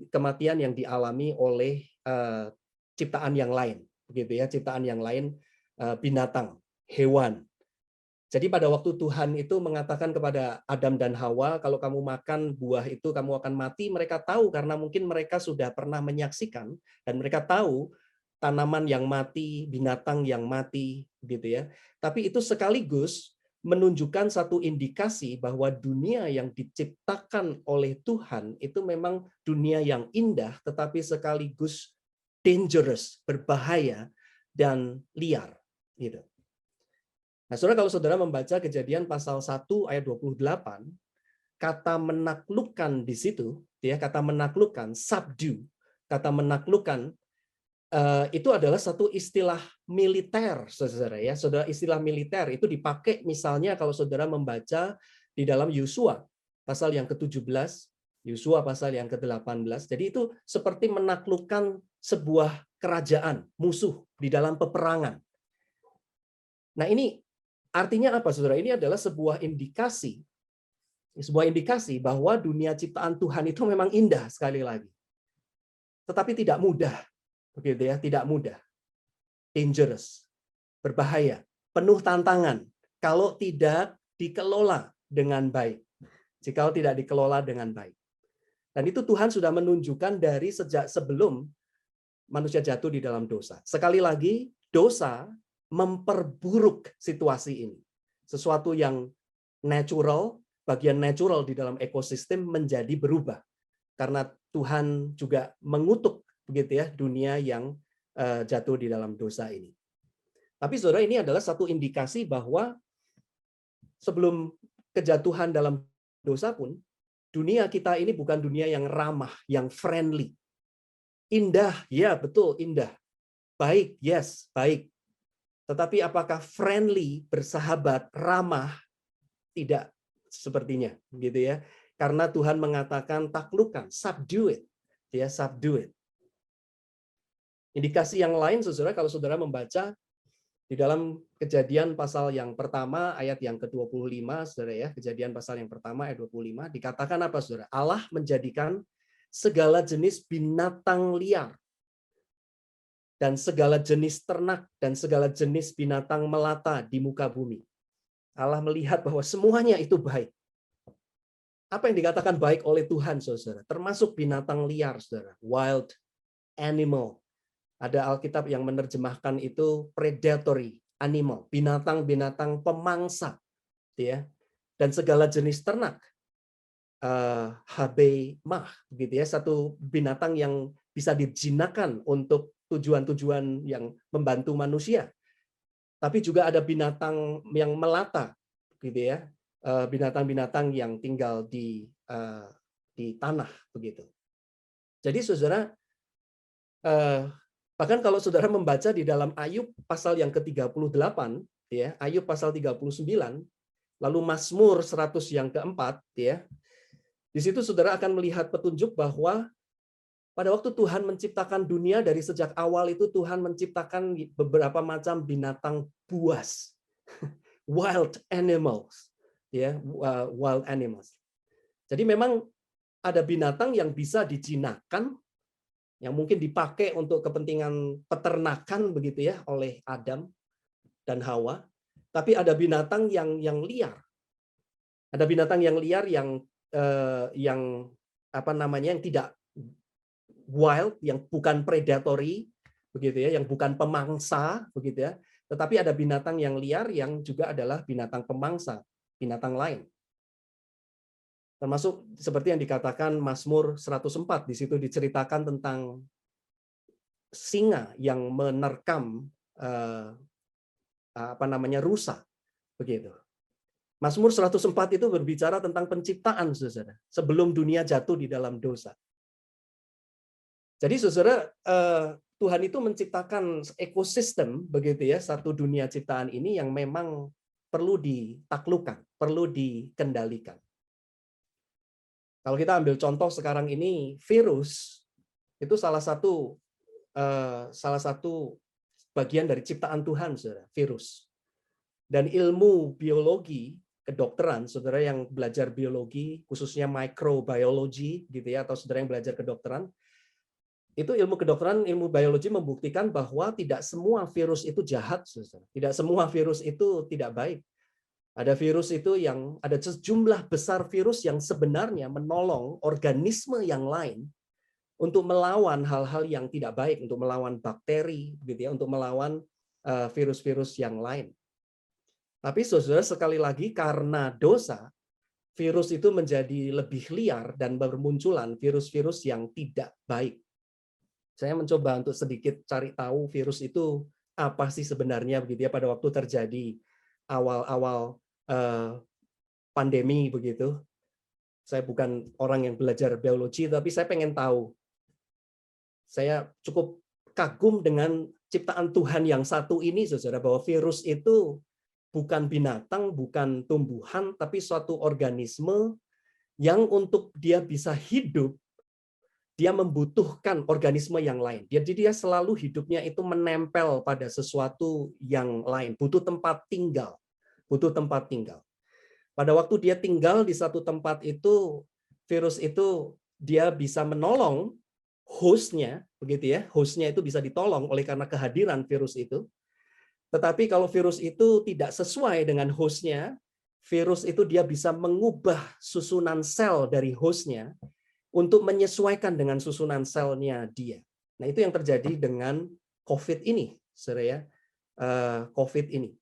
kematian yang dialami oleh ciptaan yang lain, begitu ya, ciptaan yang lain, binatang, hewan. Jadi pada waktu Tuhan itu mengatakan kepada Adam dan Hawa, kalau kamu makan buah itu kamu akan mati, mereka tahu karena mungkin mereka sudah pernah menyaksikan dan mereka tahu tanaman yang mati, binatang yang mati, gitu ya. Tapi itu sekaligus menunjukkan satu indikasi bahwa dunia yang diciptakan oleh Tuhan itu memang dunia yang indah, tetapi sekaligus dangerous, berbahaya dan liar, gitu. Nah, saudara, kalau saudara membaca Kejadian pasal 1 ayat 28, kata menaklukkan di situ, ya, kata menaklukkan, subdue, kata menaklukkan itu adalah satu istilah militer, saudara, ya. Saudara, istilah militer itu dipakai misalnya kalau saudara membaca di dalam Yosua pasal yang ke-17, Yosua pasal yang ke-18. Jadi itu seperti menaklukkan sebuah kerajaan, musuh di dalam peperangan. Nah, ini artinya apa, saudara? Ini adalah sebuah indikasi bahwa dunia ciptaan Tuhan itu memang indah, sekali lagi. Tetapi tidak mudah, begitu ya, tidak mudah. Dangerous, berbahaya, penuh tantangan kalau tidak dikelola dengan baik. Jika tidak dikelola dengan baik. Dan itu Tuhan sudah menunjukkan dari sejak sebelum manusia jatuh di dalam dosa. Sekali lagi, dosa memperburuk situasi ini. Sesuatu yang natural, bagian natural di dalam ekosistem menjadi berubah. Karena Tuhan juga mengutuk, begitu ya, dunia yang jatuh di dalam dosa ini. Tapi saudara, ini adalah satu indikasi bahwa sebelum kejatuhan dalam dosa pun, dunia kita ini bukan dunia yang ramah, yang friendly. Indah, ya betul, indah. Baik, yes, baik. Tetapi apakah friendly, bersahabat, ramah? Tidak sepertinya, gitu ya. Karena Tuhan mengatakan taklukkan, subdue it, ya, subdue it. Indikasi yang lain, saudara, kalau saudara membaca di dalam Kejadian pasal yang pertama ayat yang ke-25, saudara, ya, Kejadian pasal yang pertama ayat 25, dikatakan apa, saudara? Allah menjadikan segala jenis binatang liar dan segala jenis ternak dan segala jenis binatang melata di muka bumi. Allah melihat bahwa semuanya itu baik. Apa yang dikatakan baik oleh Tuhan, saudara? Termasuk binatang liar, saudara. Wild animal. Ada Alkitab yang menerjemahkan itu predatory animal. Binatang-binatang pemangsa. Ya. Dan segala jenis ternak. Habemah, gitu ya. Satu binatang yang bisa dijinakan untuk tujuan-tujuan yang membantu manusia. Tapi juga ada binatang yang melata, gitu ya. Binatang-binatang yang tinggal di tanah begitu. Jadi saudara, bahkan kalau saudara membaca di dalam Ayub pasal yang ke-38, ya, Ayub pasal 39, lalu Mazmur 100 yang keempat, ya, di situ saudara akan melihat petunjuk bahwa pada waktu Tuhan menciptakan dunia, dari sejak awal itu Tuhan menciptakan beberapa macam binatang buas, wild animals. Ya, wild animals. Jadi memang ada binatang yang bisa dijinakan, yang mungkin dipakai untuk kepentingan peternakan begitu ya oleh Adam dan Hawa. Tapi ada binatang yang liar. Ada binatang yang liar yang apa namanya, yang tidak wild, yang bukan predatory begitu ya, yang bukan pemangsa begitu ya. Tetapi ada binatang yang liar yang juga adalah binatang pemangsa, binatang lain. Termasuk seperti yang dikatakan Mazmur 104, di situ diceritakan tentang singa yang menerkam apa namanya, rusa begitu. Mazmur 104 itu berbicara tentang penciptaan, saudara, sebelum dunia jatuh di dalam dosa. Jadi saudara, Tuhan itu menciptakan ekosistem begitu ya, satu dunia ciptaan ini yang memang perlu ditaklukkan, perlu dikendalikan. Kalau kita ambil contoh sekarang ini, virus itu salah satu bagian dari ciptaan Tuhan, saudara, virus. Dan ilmu biologi, kedokteran, saudara yang belajar biologi, khususnya microbiology, gitu ya, atau saudara yang belajar kedokteran, itu ilmu kedokteran, ilmu biologi membuktikan bahwa tidak semua virus itu jahat, saudara. Tidak semua virus itu tidak baik. Ada virus itu yang ada sejumlah besar virus yang sebenarnya menolong organisme yang lain untuk melawan hal-hal yang tidak baik, untuk melawan bakteri, gitu ya, untuk melawan virus-virus yang lain. Tapi saudara, sekali lagi karena dosa, virus itu menjadi lebih liar dan bermunculan virus-virus yang tidak baik. Saya mencoba untuk sedikit cari tahu virus itu apa sih sebenarnya begitu ya pada waktu terjadi awal-awal pandemi begitu. Saya bukan orang yang belajar biologi, tapi saya pengen tahu. Saya cukup kagum dengan ciptaan Tuhan yang satu ini, saudara, bahwa virus itu bukan binatang, bukan tumbuhan, tapi suatu organisme yang untuk dia bisa hidup, dia membutuhkan organisme yang lain. Jadi dia selalu hidupnya itu menempel pada sesuatu yang lain, butuh tempat tinggal. Butuh tempat tinggal. Pada waktu dia tinggal di satu tempat itu, virus itu dia bisa menolong hostnya, begitu ya. Hostnya itu bisa ditolong oleh karena kehadiran virus itu. Tetapi kalau virus itu tidak sesuai dengan hostnya, virus itu dia bisa mengubah susunan sel dari hostnya untuk menyesuaikan dengan susunan selnya dia. Nah, itu yang terjadi dengan COVID ini, saudara ya. COVID ini.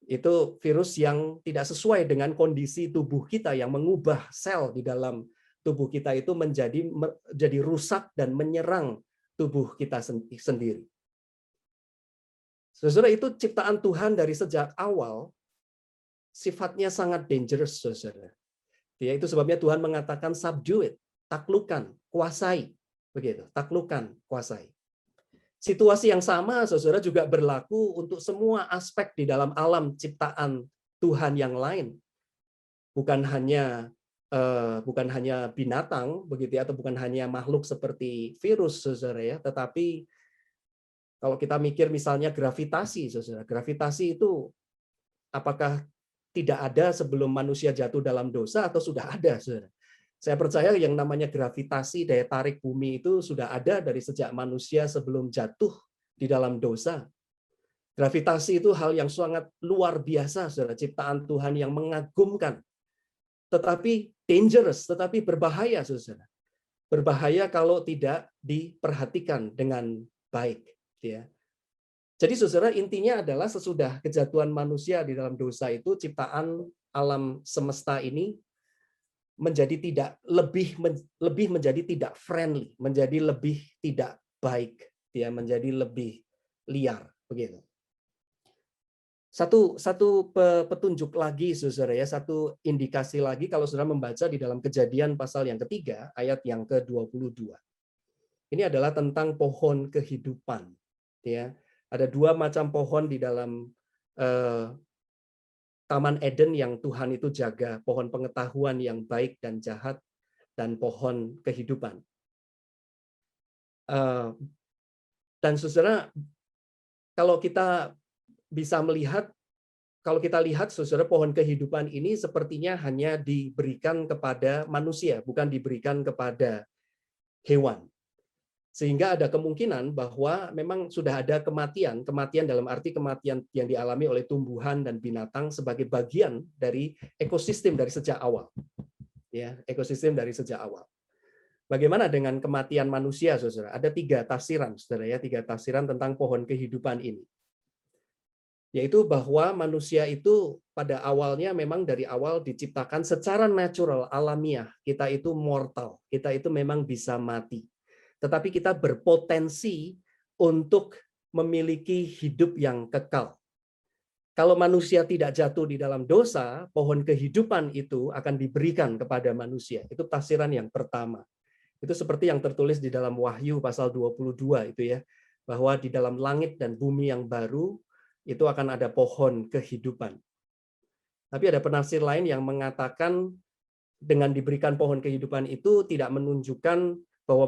Itu virus yang tidak sesuai dengan kondisi tubuh kita, yang mengubah sel di dalam tubuh kita itu menjadi rusak dan menyerang tubuh kita sendiri. Saudara, itu ciptaan Tuhan dari sejak awal sifatnya sangat dangerous, saudara. Ya, itu sebabnya Tuhan mengatakan subdue it, taklukkan, kuasai, begitu, taklukkan, kuasai. Situasi yang sama, saudara, juga berlaku untuk semua aspek di dalam alam ciptaan Tuhan yang lain. Bukan hanya binatang, begitu ya, atau bukan hanya makhluk seperti virus, saudara ya, tetapi kalau kita mikir misalnya gravitasi, saudara, gravitasi itu apakah tidak ada sebelum manusia jatuh dalam dosa atau sudah ada, saudara? Saya percaya yang namanya gravitasi, daya tarik bumi itu sudah ada dari sejak manusia sebelum jatuh di dalam dosa. Gravitasi itu hal yang sangat luar biasa, saudara, ciptaan Tuhan yang mengagumkan. Tetapi dangerous, tetapi berbahaya, saudara. Berbahaya kalau tidak diperhatikan dengan baik. Ya. Jadi saudara, intinya adalah sesudah kejatuhan manusia di dalam dosa itu, ciptaan alam semesta ini menjadi tidak lebih menjadi tidak friendly, menjadi lebih tidak baik, ya, menjadi lebih liar, begitu. Satu petunjuk lagi, saudara, ya, satu indikasi lagi kalau saudara membaca di dalam Kejadian pasal yang ketiga ayat yang ke-22. Ini adalah tentang pohon kehidupan, ya. Ada dua macam pohon di dalam Taman Eden yang Tuhan itu jaga, pohon pengetahuan yang baik dan jahat dan pohon kehidupan. Dan saudara, kalau kita bisa melihat, kalau kita lihat, saudara, pohon kehidupan ini sepertinya hanya diberikan kepada manusia, bukan diberikan kepada hewan. Sehingga ada kemungkinan bahwa memang sudah ada kematian dalam arti kematian yang dialami oleh tumbuhan dan binatang sebagai bagian dari ekosistem dari sejak awal. Ya, ekosistem dari sejak awal. Bagaimana dengan kematian manusia, saudara? Ada 3 tafsiran, saudara, ya, 3 tafsiran tentang pohon kehidupan ini. Yaitu bahwa manusia itu pada awalnya memang dari awal diciptakan secara natural, alamiah. Kita itu mortal, kita itu memang bisa mati. Tetapi kita berpotensi untuk memiliki hidup yang kekal. Kalau manusia tidak jatuh di dalam dosa, pohon kehidupan itu akan diberikan kepada manusia. Itu tafsiran yang pertama. Itu seperti yang tertulis di dalam Wahyu pasal 22 itu, ya, bahwa di dalam langit dan bumi yang baru itu akan ada pohon kehidupan. Tapi ada penafsir lain yang mengatakan dengan diberikan pohon kehidupan itu tidak menunjukkan bahwa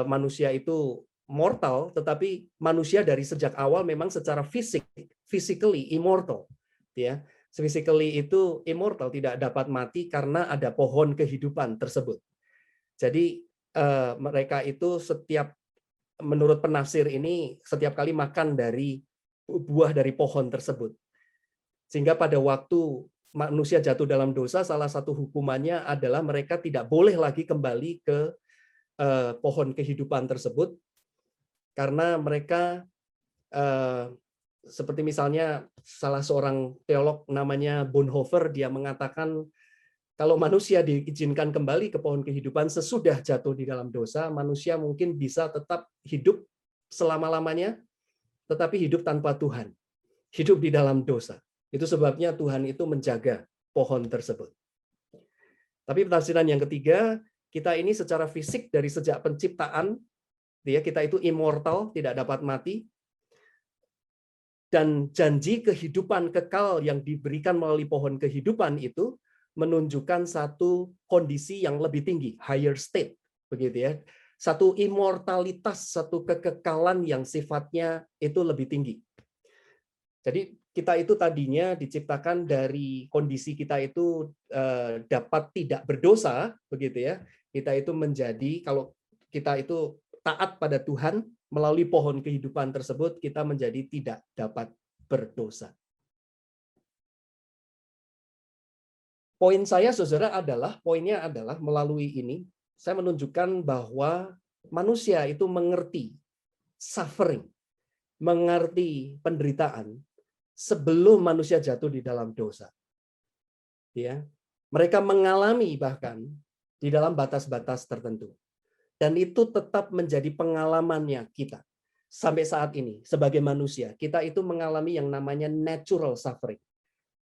manusia itu mortal, tetapi manusia dari sejak awal memang secara physically immortal, ya. Physically itu immortal, tidak dapat mati karena ada pohon kehidupan tersebut. Jadi mereka itu menurut penafsir ini setiap kali makan dari buah dari pohon tersebut. Sehingga pada waktu manusia jatuh dalam dosa, salah satu hukumannya adalah mereka tidak boleh lagi kembali ke pohon kehidupan tersebut, karena mereka seperti misalnya salah seorang teolog namanya Bonhoeffer, dia mengatakan kalau manusia diizinkan kembali ke pohon kehidupan sesudah jatuh di dalam dosa, manusia mungkin bisa tetap hidup selama-lamanya, tetapi hidup tanpa Tuhan, hidup di dalam dosa. Itu sebabnya Tuhan itu menjaga pohon tersebut. Tapi tafsiran yang ketiga, kita ini secara fisik dari sejak penciptaan, kita itu immortal, tidak dapat mati, dan janji kehidupan kekal yang diberikan melalui pohon kehidupan itu menunjukkan satu kondisi yang lebih tinggi, higher state, begitu, ya. Satu immortalitas, satu kekekalan yang sifatnya itu lebih tinggi. Jadi kita itu tadinya diciptakan dari kondisi kita itu dapat tidak berdosa, begitu, ya. Kita itu menjadi, kalau kita itu taat pada Tuhan melalui pohon kehidupan tersebut, kita menjadi tidak dapat berdosa. Poin saya, saudara, poinnya adalah melalui ini saya menunjukkan bahwa manusia itu mengerti suffering, mengerti penderitaan sebelum manusia jatuh di dalam dosa. Ya, mereka mengalami bahkan di dalam batas-batas tertentu. Dan itu tetap menjadi pengalamannya kita. Sampai saat ini, sebagai manusia, kita itu mengalami yang namanya natural suffering.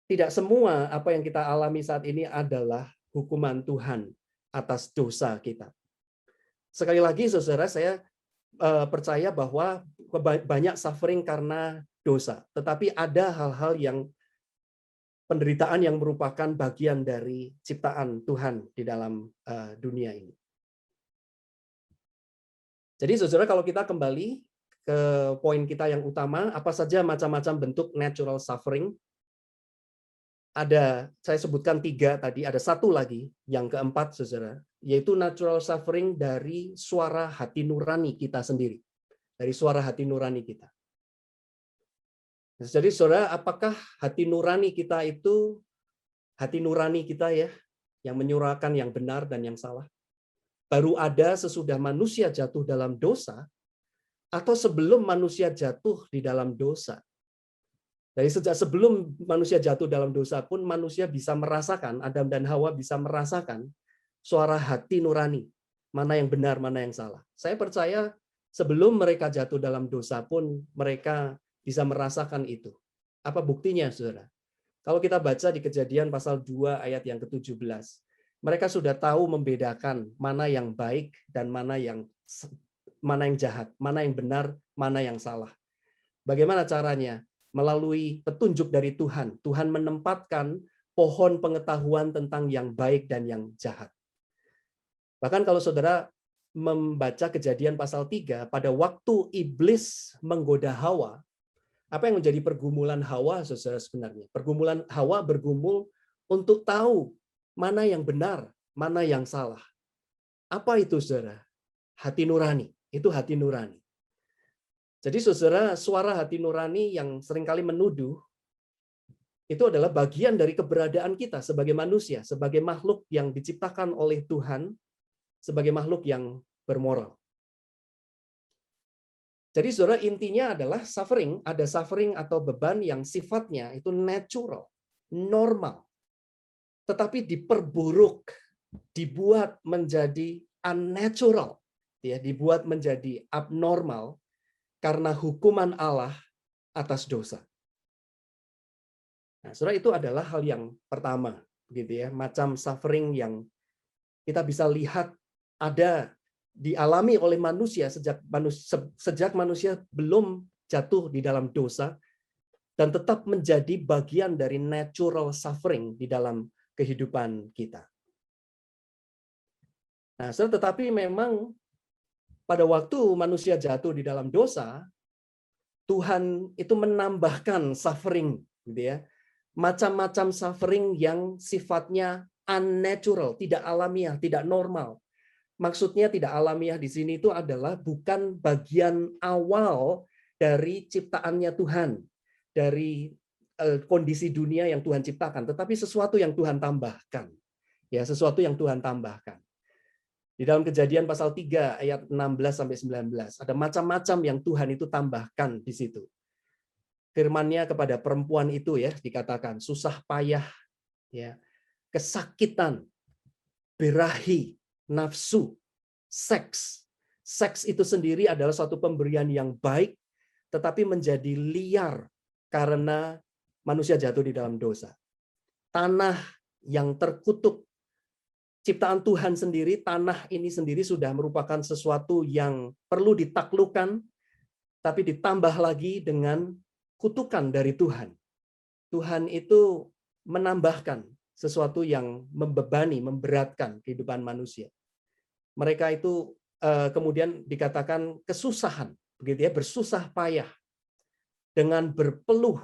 Tidak semua apa yang kita alami saat ini adalah hukuman Tuhan atas dosa kita. Sekali lagi, saudara, saya percaya bahwa banyak suffering karena dosa. Tetapi ada hal-hal yang penderitaan yang merupakan bagian dari ciptaan Tuhan di dalam dunia ini. Jadi, saudara, kalau kita kembali ke poin kita yang utama, apa saja macam-macam bentuk natural suffering? Saya sebutkan 3 tadi, ada satu lagi, yang keempat, saudara, yaitu natural suffering dari suara hati nurani kita sendiri. Dari suara hati nurani kita. Jadi saudara, apakah hati nurani kita itu hati nurani kita ya yang menyurahkan yang benar dan yang salah? Baru ada sesudah manusia jatuh dalam dosa atau sebelum manusia jatuh di dalam dosa? Dari sejak sebelum manusia jatuh dalam dosa pun manusia bisa merasakan, Adam dan Hawa bisa merasakan suara hati nurani, mana yang benar, mana yang salah. Saya percaya sebelum mereka jatuh dalam dosa pun mereka bisa merasakan itu. Apa buktinya, saudara? Kalau kita baca di Kejadian pasal 2 ayat yang ke-17, mereka sudah tahu membedakan mana yang baik dan mana yang jahat, mana yang benar, mana yang salah. Bagaimana caranya? Melalui petunjuk dari Tuhan. Tuhan menempatkan pohon pengetahuan tentang yang baik dan yang jahat. Bahkan kalau saudara membaca Kejadian pasal 3, pada waktu iblis menggoda Hawa, apa yang menjadi pergumulan Hawa, saudara sebenarnya? Pergumulan Hawa bergumul untuk tahu mana yang benar, mana yang salah. Apa itu, saudara? Hati nurani. Itu hati nurani. Jadi saudara, suara hati nurani yang seringkali menuduh, itu adalah bagian dari keberadaan kita sebagai manusia, sebagai makhluk yang diciptakan oleh Tuhan, sebagai makhluk yang bermoral. Jadi saudara, intinya adalah suffering, ada suffering atau beban yang sifatnya itu natural, normal. Tetapi diperburuk, dibuat menjadi unnatural, ya, dibuat menjadi abnormal karena hukuman Allah atas dosa. Nah, saudara, itu adalah hal yang pertama, gitu ya, macam suffering yang kita bisa lihat ada dialami oleh manusia sejak manusia belum jatuh di dalam dosa dan tetap menjadi bagian dari natural suffering di dalam kehidupan kita. Nah, saudara, tetapi memang pada waktu manusia jatuh di dalam dosa, Tuhan itu menambahkan suffering, gitu ya. Macam-macam suffering yang sifatnya unnatural, tidak alamiah, tidak normal. Maksudnya tidak alamiah di sini itu adalah bukan bagian awal dari ciptaannya Tuhan, dari kondisi dunia yang Tuhan ciptakan, tetapi sesuatu yang Tuhan tambahkan. Ya, sesuatu yang Tuhan tambahkan. Di dalam Kejadian pasal 3 ayat 16 sampai 19 ada macam-macam yang Tuhan itu tambahkan di situ. Firman-Nya kepada perempuan itu ya dikatakan susah payah, ya, kesakitan, birahi, nafsu, seks. Seks itu sendiri adalah suatu pemberian yang baik, tetapi menjadi liar karena manusia jatuh di dalam dosa. Tanah yang terkutuk. Ciptaan Tuhan sendiri, tanah ini sendiri sudah merupakan sesuatu yang perlu ditaklukkan, tapi ditambah lagi dengan kutukan dari Tuhan. Tuhan itu menambahkan sesuatu yang membebani, memberatkan kehidupan manusia. Mereka itu kemudian dikatakan kesusahan, begitu ya, bersusah payah dengan berpeluh,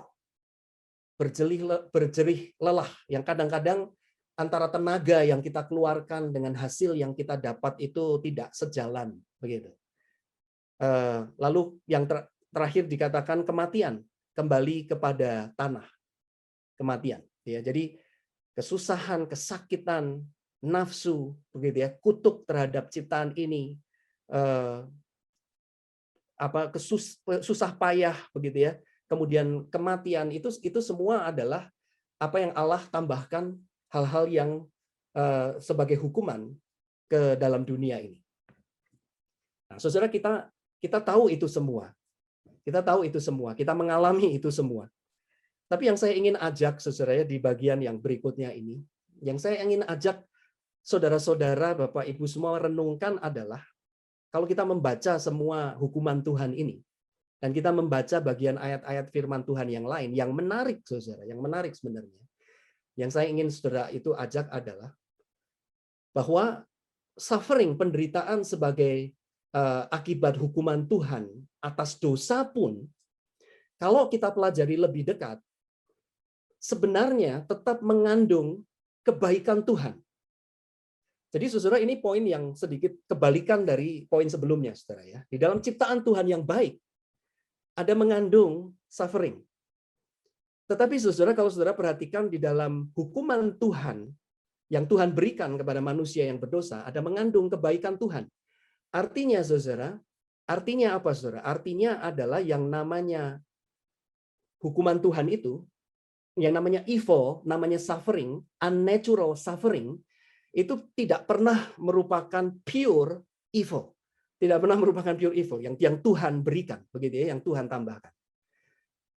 berjerih lelah, yang kadang-kadang antara tenaga yang kita keluarkan dengan hasil yang kita dapat itu tidak sejalan, begitu. Lalu yang terakhir dikatakan kematian, kembali kepada tanah, kematian. Ya, jadi kesusahan, kesakitan, nafsu, begitu ya, kutuk terhadap ciptaan ini, susah payah, begitu ya. Kemudian kematian itu semua adalah apa yang Allah tambahkan, hal-hal yang sebagai hukuman ke dalam dunia ini. Nah, saudara, kita tahu itu semua. Kita tahu itu semua. Kita mengalami itu semua. Tapi yang saya ingin ajak saudara di bagian yang berikutnya ini, yang saya ingin ajak saudara-saudara, Bapak Ibu semua renungkan adalah kalau kita membaca semua hukuman Tuhan ini dan kita membaca bagian ayat-ayat firman Tuhan yang lain yang menarik, saudara, yang menarik sebenarnya. Yang saya ingin saudara itu ajak adalah bahwa suffering, penderitaan sebagai akibat hukuman Tuhan atas dosa pun, kalau kita pelajari lebih dekat, sebenarnya tetap mengandung kebaikan Tuhan. Jadi saudara, ini poin yang sedikit kebalikan dari poin sebelumnya, saudara ya. Di dalam ciptaan Tuhan yang baik, ada mengandung suffering, Tetapi saudara, kalau saudara perhatikan di dalam hukuman Tuhan yang Tuhan berikan kepada manusia yang berdosa, ada mengandung kebaikan Tuhan. Artinya saudara, artinya apa saudara? Artinya adalah yang namanya hukuman Tuhan itu, yang namanya evil, namanya suffering, unnatural suffering, itu tidak pernah merupakan pure evil. Tidak pernah merupakan pure evil yang Tuhan berikan, begitu ya, yang Tuhan tambahkan.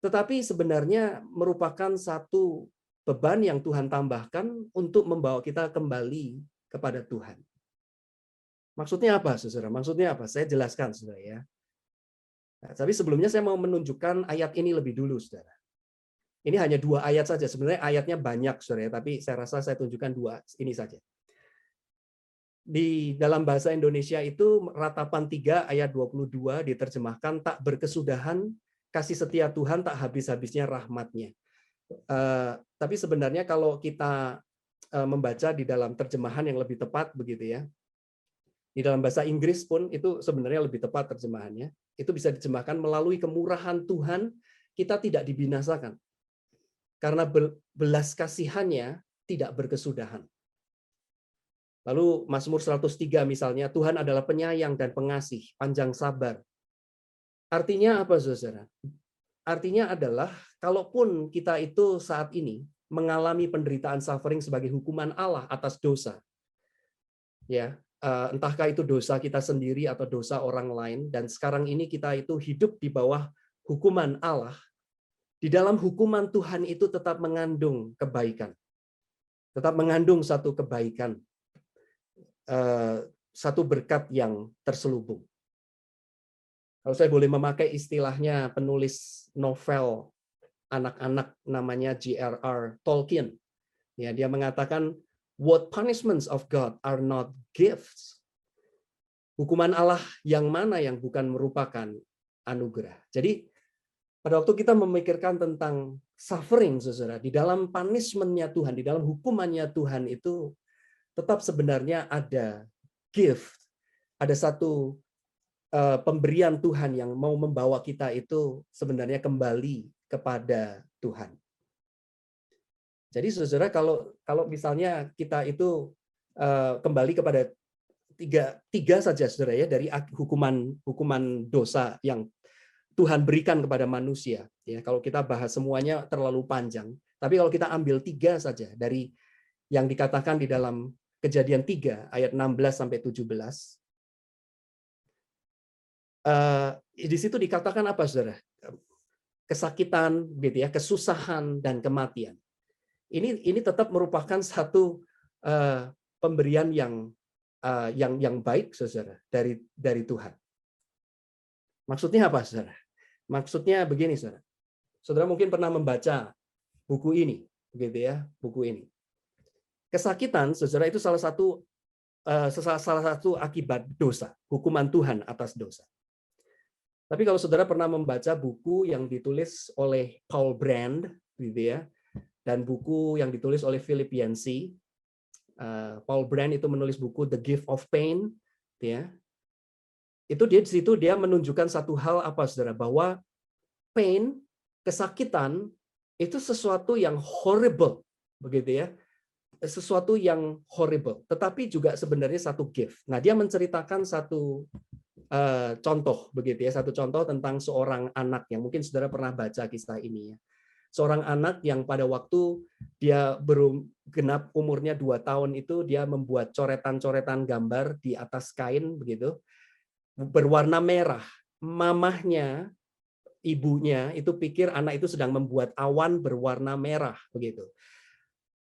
Tetapi sebenarnya merupakan satu beban yang Tuhan tambahkan untuk membawa kita kembali kepada Tuhan. Maksudnya apa, saudara? Maksudnya apa? Saya jelaskan, saudara ya. Nah, tapi sebelumnya saya mau menunjukkan ayat ini lebih dulu, saudara. Ini hanya 2 ayat saja. Sebenarnya ayatnya banyak, saudara, tapi saya rasa saya tunjukkan 2 ini saja. Di dalam bahasa Indonesia itu Ratapan 3 ayat 22 diterjemahkan, tak berkesudahan kasih setia Tuhan, tak habis-habisnya rahmatnya. Tapi sebenarnya kalau kita membaca di dalam terjemahan yang lebih tepat begitu ya, di dalam bahasa Inggris pun itu sebenarnya lebih tepat terjemahannya. Itu bisa diterjemahkan melalui kemurahan Tuhan kita tidak dibinasakan. Karena belas kasihannya tidak berkesudahan. Lalu Mazmur 103 misalnya, Tuhan adalah penyayang dan pengasih, panjang sabar. Artinya apa, saudara? Artinya adalah, kalaupun kita itu saat ini mengalami penderitaan suffering sebagai hukuman Allah atas dosa, ya, entahkah itu dosa kita sendiri atau dosa orang lain, dan sekarang ini kita itu hidup di bawah hukuman Allah, di dalam hukuman Tuhan itu tetap mengandung kebaikan, tetap mengandung satu kebaikan, satu berkat yang terselubung. Kalau saya boleh memakai istilahnya penulis novel anak-anak namanya J.R.R. Tolkien, ya, dia mengatakan, what punishments of God are not gifts. Hukuman Allah yang mana yang bukan merupakan anugerah. Jadi pada waktu kita memikirkan tentang suffering, saudara, di dalam punishment-nya Tuhan, di dalam hukumannya Tuhan itu tetap sebenarnya ada gift, ada satu pemberian Tuhan yang mau membawa kita itu sebenarnya kembali kepada Tuhan. Jadi saudara, kalau misalnya kita itu kembali kepada tiga saja, saudara ya, dari hukuman dosa yang Tuhan berikan kepada manusia. Ya, kalau kita bahas semuanya terlalu panjang. Tapi kalau kita ambil 3 saja dari yang dikatakan di dalam Kejadian 3 ayat 16 sampai 17. Di situ dikatakan apa, saudara? Kesakitan, gitu ya, kesusahan dan kematian. Ini tetap merupakan satu pemberian yang baik, saudara, dari Tuhan. Maksudnya apa, saudara? Maksudnya begini, saudara. Saudara mungkin pernah membaca buku ini, gitu ya, buku ini. Kesakitan, saudara, itu salah satu akibat dosa, hukuman Tuhan atas dosa. Tapi kalau saudara pernah membaca buku yang ditulis oleh Paul Brand, gitu ya, dan buku yang ditulis oleh Philip Yancey, Paul Brand itu menulis buku The Gift of Pain, ya. Itu di situ dia menunjukkan satu hal apa, saudara, bahwa pain, kesakitan itu sesuatu yang horrible, begitu ya, sesuatu yang horrible. Tetapi juga sebenarnya satu gift. Nah, dia menceritakan satu contoh, begitu ya, satu contoh tentang seorang anak yang mungkin saudara pernah baca kisah ini ya. Seorang anak yang pada waktu dia belum genap umurnya 2 tahun itu dia membuat coretan-coretan gambar di atas kain begitu berwarna merah. Mamahnya, ibunya itu pikir anak itu sedang membuat awan berwarna merah begitu.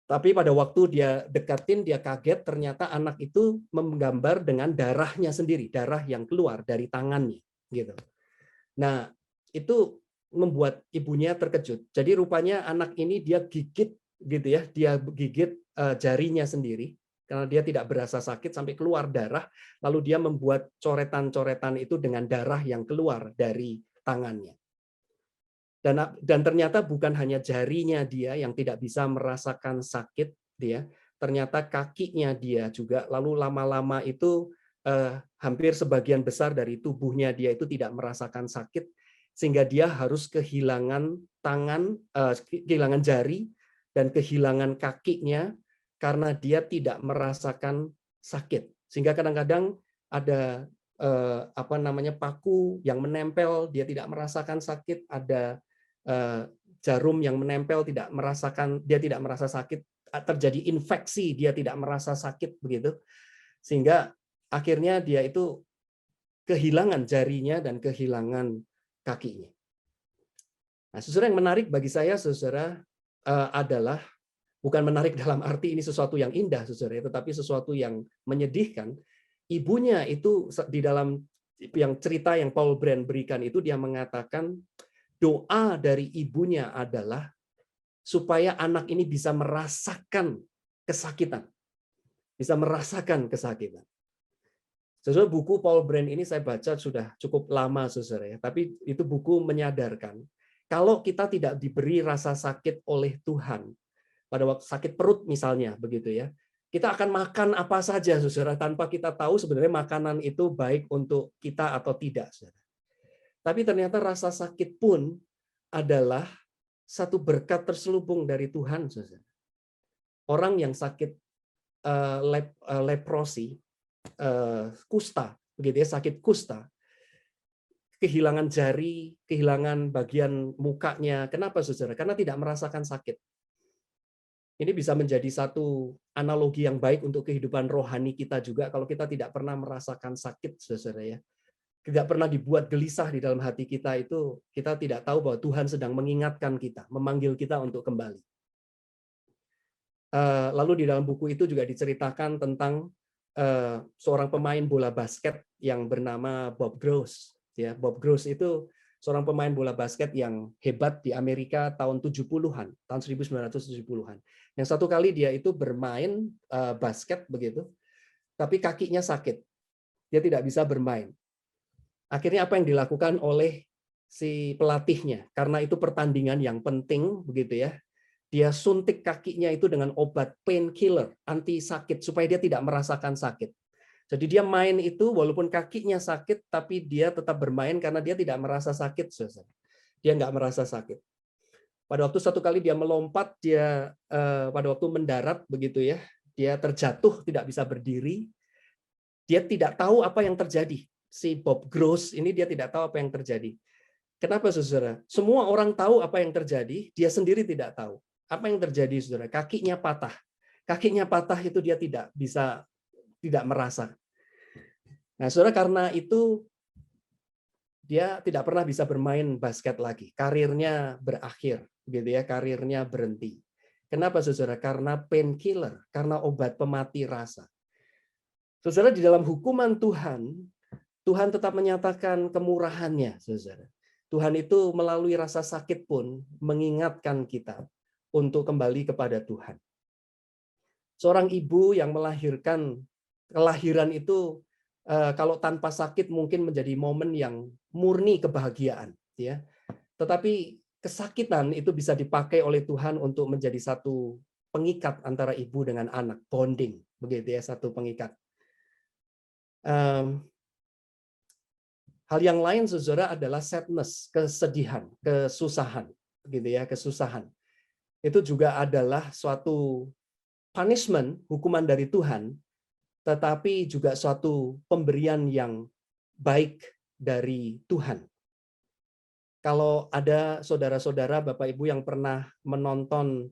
Tapi pada waktu dia dekatin, dia kaget ternyata anak itu menggambar dengan darahnya sendiri, darah yang keluar dari tangannya gitu. Nah, itu membuat ibunya terkejut. Jadi rupanya anak ini dia gigit gitu ya, dia gigit jarinya sendiri karena dia tidak berasa sakit sampai keluar darah, lalu dia membuat coretan-coretan itu dengan darah yang keluar dari tangannya. Dan ternyata bukan hanya jarinya dia yang tidak bisa merasakan sakit, dia ternyata kakinya dia juga, lalu lama-lama itu hampir sebagian besar dari tubuhnya dia itu tidak merasakan sakit sehingga dia harus kehilangan tangan, kehilangan jari, dan kehilangan kakinya karena dia tidak merasakan sakit. Sehingga kadang-kadang ada paku yang menempel, dia tidak merasakan sakit, ada jarum yang menempel, dia tidak merasa sakit, terjadi infeksi, dia tidak merasa sakit, begitu. Sehingga akhirnya dia itu kehilangan jarinya dan kehilangan kakinya. Nah, saudara, yang menarik bagi saya, saudara, adalah bukan menarik dalam arti ini sesuatu yang indah, saudara, tetapi sesuatu yang menyedihkan. Ibunya itu di dalam yang cerita yang Paul Brand berikan itu, dia mengatakan doa dari ibunya adalah supaya anak ini bisa merasakan kesakitan. Bisa merasakan kesakitan. Saudara, buku Paul Brand ini saya baca sudah cukup lama, saudara, ya. Tapi itu buku menyadarkan kalau kita tidak diberi rasa sakit oleh Tuhan, pada waktu sakit perut misalnya, begitu ya, kita akan makan apa saja, saudara, tanpa kita tahu sebenarnya makanan itu baik untuk kita atau tidak, saudara. Tapi ternyata rasa sakit pun adalah satu berkat terselubung dari Tuhan, saudara. Orang yang sakit leprosi, kusta, begitu ya, sakit kusta, kehilangan jari, kehilangan bagian mukanya. Kenapa, saudara? Karena tidak merasakan sakit. Ini bisa menjadi satu analogi yang baik untuk kehidupan rohani kita juga. Kalau kita tidak pernah merasakan sakit, saudara, ya, tidak pernah dibuat gelisah di dalam hati kita, itu kita tidak tahu bahwa Tuhan sedang mengingatkan kita, memanggil kita untuk kembali. Lalu di dalam buku itu juga diceritakan tentang seorang pemain bola basket yang bernama Bob Gross. Ya, Bob Gross itu seorang pemain bola basket yang hebat di Amerika tahun 70-an, tahun 1970-an. Yang satu kali dia itu bermain basket begitu, tapi kakinya sakit. Dia tidak bisa bermain. Akhirnya apa yang dilakukan oleh si pelatihnya? Karena itu pertandingan yang penting begitu ya. Dia suntik kakinya itu dengan obat painkiller, anti sakit, supaya dia tidak merasakan sakit. Jadi dia main itu walaupun kakinya sakit, tapi dia tetap bermain karena dia tidak merasa sakit. Dia nggak merasa sakit. Pada waktu satu kali dia melompat, dia pada waktu mendarat begitu ya, dia terjatuh, tidak bisa berdiri. Dia tidak tahu apa yang terjadi. Si Bob Gross ini dia tidak tahu apa yang terjadi. Kenapa, saudara? Semua orang tahu apa yang terjadi, dia sendiri tidak tahu. Apa yang terjadi, saudara? Kakinya patah. Kakinya patah itu dia tidak bisa, tidak merasa. Nah, saudara, karena itu dia tidak pernah bisa bermain basket lagi. Karirnya berakhir, gitu ya, karirnya berhenti. Kenapa, saudara? Karena painkiller, karena obat pemati rasa. Saudara, di dalam hukuman Tuhan, Tuhan tetap menyatakan kemurahannya, saudara. Tuhan itu melalui rasa sakit pun mengingatkan kita untuk kembali kepada Tuhan. Seorang ibu yang melahirkan, kelahiran itu kalau tanpa sakit mungkin menjadi momen yang murni kebahagiaan, ya. Tetapi kesakitan itu bisa dipakai oleh Tuhan untuk menjadi satu pengikat antara ibu dengan anak, bonding, begitu ya, satu pengikat. Hal yang lain, saudara, adalah sadness, kesedihan, kesusahan, gitu ya, kesusahan. Itu juga adalah suatu punishment, hukuman dari Tuhan, tetapi juga suatu pemberian yang baik dari Tuhan. Kalau ada saudara-saudara, Bapak Ibu yang pernah menonton